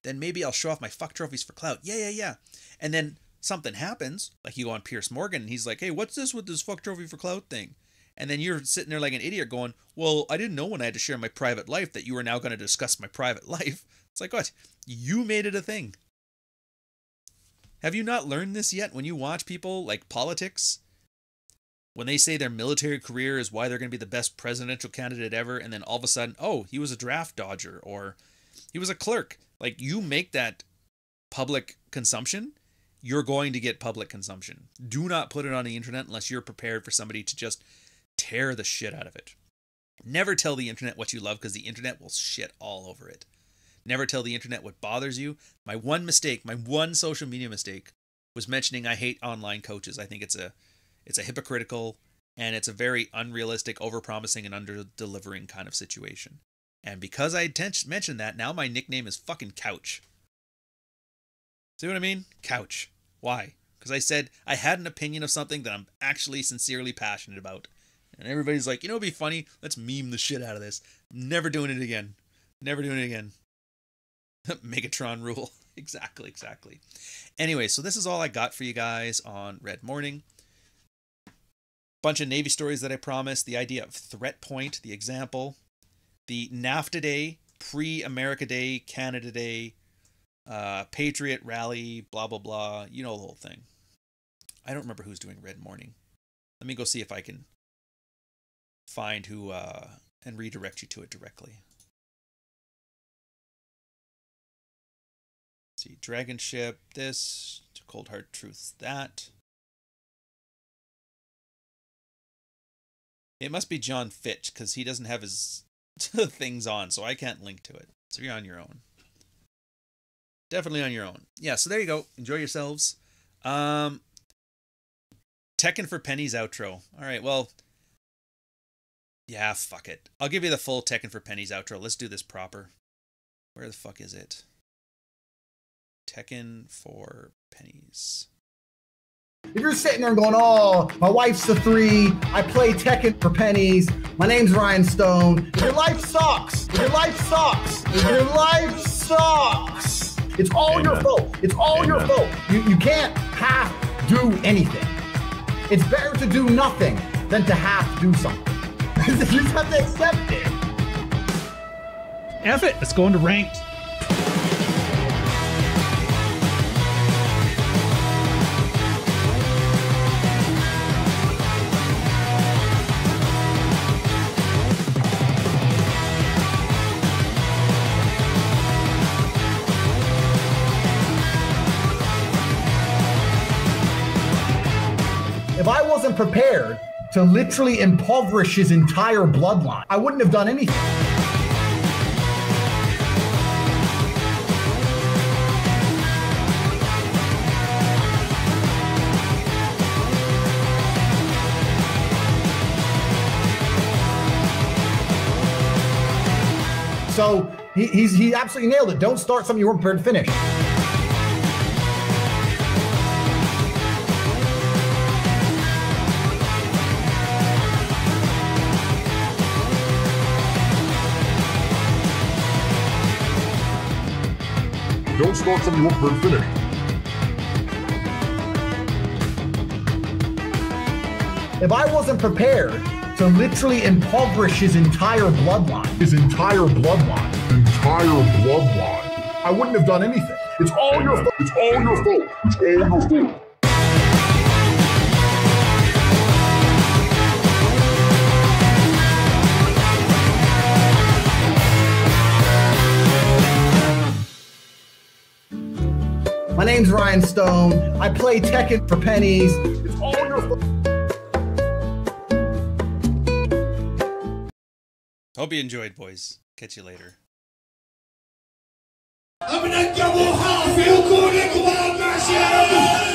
Then maybe I'll show off my fuck trophies for clout. Yeah. And then something happens, like you go on Piers Morgan and he's like, hey, what's this with this fuck trophy for clout thing? And then you're sitting there like an idiot going, well, I didn't know when I had to share my private life that you were now going to discuss my private life. It's like, what? You made it a thing. Have you not learned this yet when you watch people like politics? When they say their military career is why they're going to be the best presidential candidate ever, and then all of a sudden, oh, he was a draft dodger, or he was a clerk. Like, you make that public consumption, you're going to get public consumption. Do not put it on the internet unless you're prepared for somebody to just tear the shit out of it. Never tell the internet what you love, because the internet will shit all over it. Never tell the internet what bothers you. My one social media mistake was mentioning I hate online coaches. I think it's a hypocritical, and it's a very unrealistic, overpromising and under-delivering kind of situation. And because I mentioned that, now my nickname is fucking Couch. See what I mean? Couch. Why? Because I said I had an opinion of something that I'm actually sincerely passionate about. And everybody's like, it'd be funny, let's meme the shit out of this. Never doing it again. Megatron rule. Exactly. Anyway, so this is all I got for you guys on Red Morning. Bunch of Navy stories that I promised, the idea of threat point, the example, the NAFTA Day, pre-America Day, Canada Day, Patriot rally, blah, blah, blah. You know the whole thing. I don't remember who's doing Red Morning. Let me go see if I can find who and redirect you to it directly. Let's see, Dragon Ship, this, Cold Hard Truths, that. It must be John Fitch, because he doesn't have his things on, so I can't link to it. So you're on your own. Definitely on your own. Yeah, so there you go. Enjoy yourselves. Tekken for Pennies outro. All right, well, yeah, fuck it. I'll give you the full Tekken for Pennies outro. Let's do this proper. Where the fuck is it? Tekken for Pennies. If you're sitting there going, oh, my wife's a 3, I play Tekken for pennies, my name's Ryan Stone, your life sucks, it's all your fault, your fault. You can't half do anything. It's better to do nothing than to half do something. You just have to accept it. F it, let's go into ranked. If I wasn't prepared to literally impoverish his entire bloodline, I wouldn't have done anything. So he absolutely nailed it. Don't start something you weren't prepared to finish. Don't start something you won't burn finish. If I wasn't prepared to literally impoverish his entire bloodline, entire bloodline. I wouldn't have done anything. It's all your fault. It's all your fault. It's all your fault. My name's Ryan Stone. I play Tekken for pennies. It's all your fault. Hope you enjoyed, boys. Catch you later. I'm in a double house. Feel good in the wild version.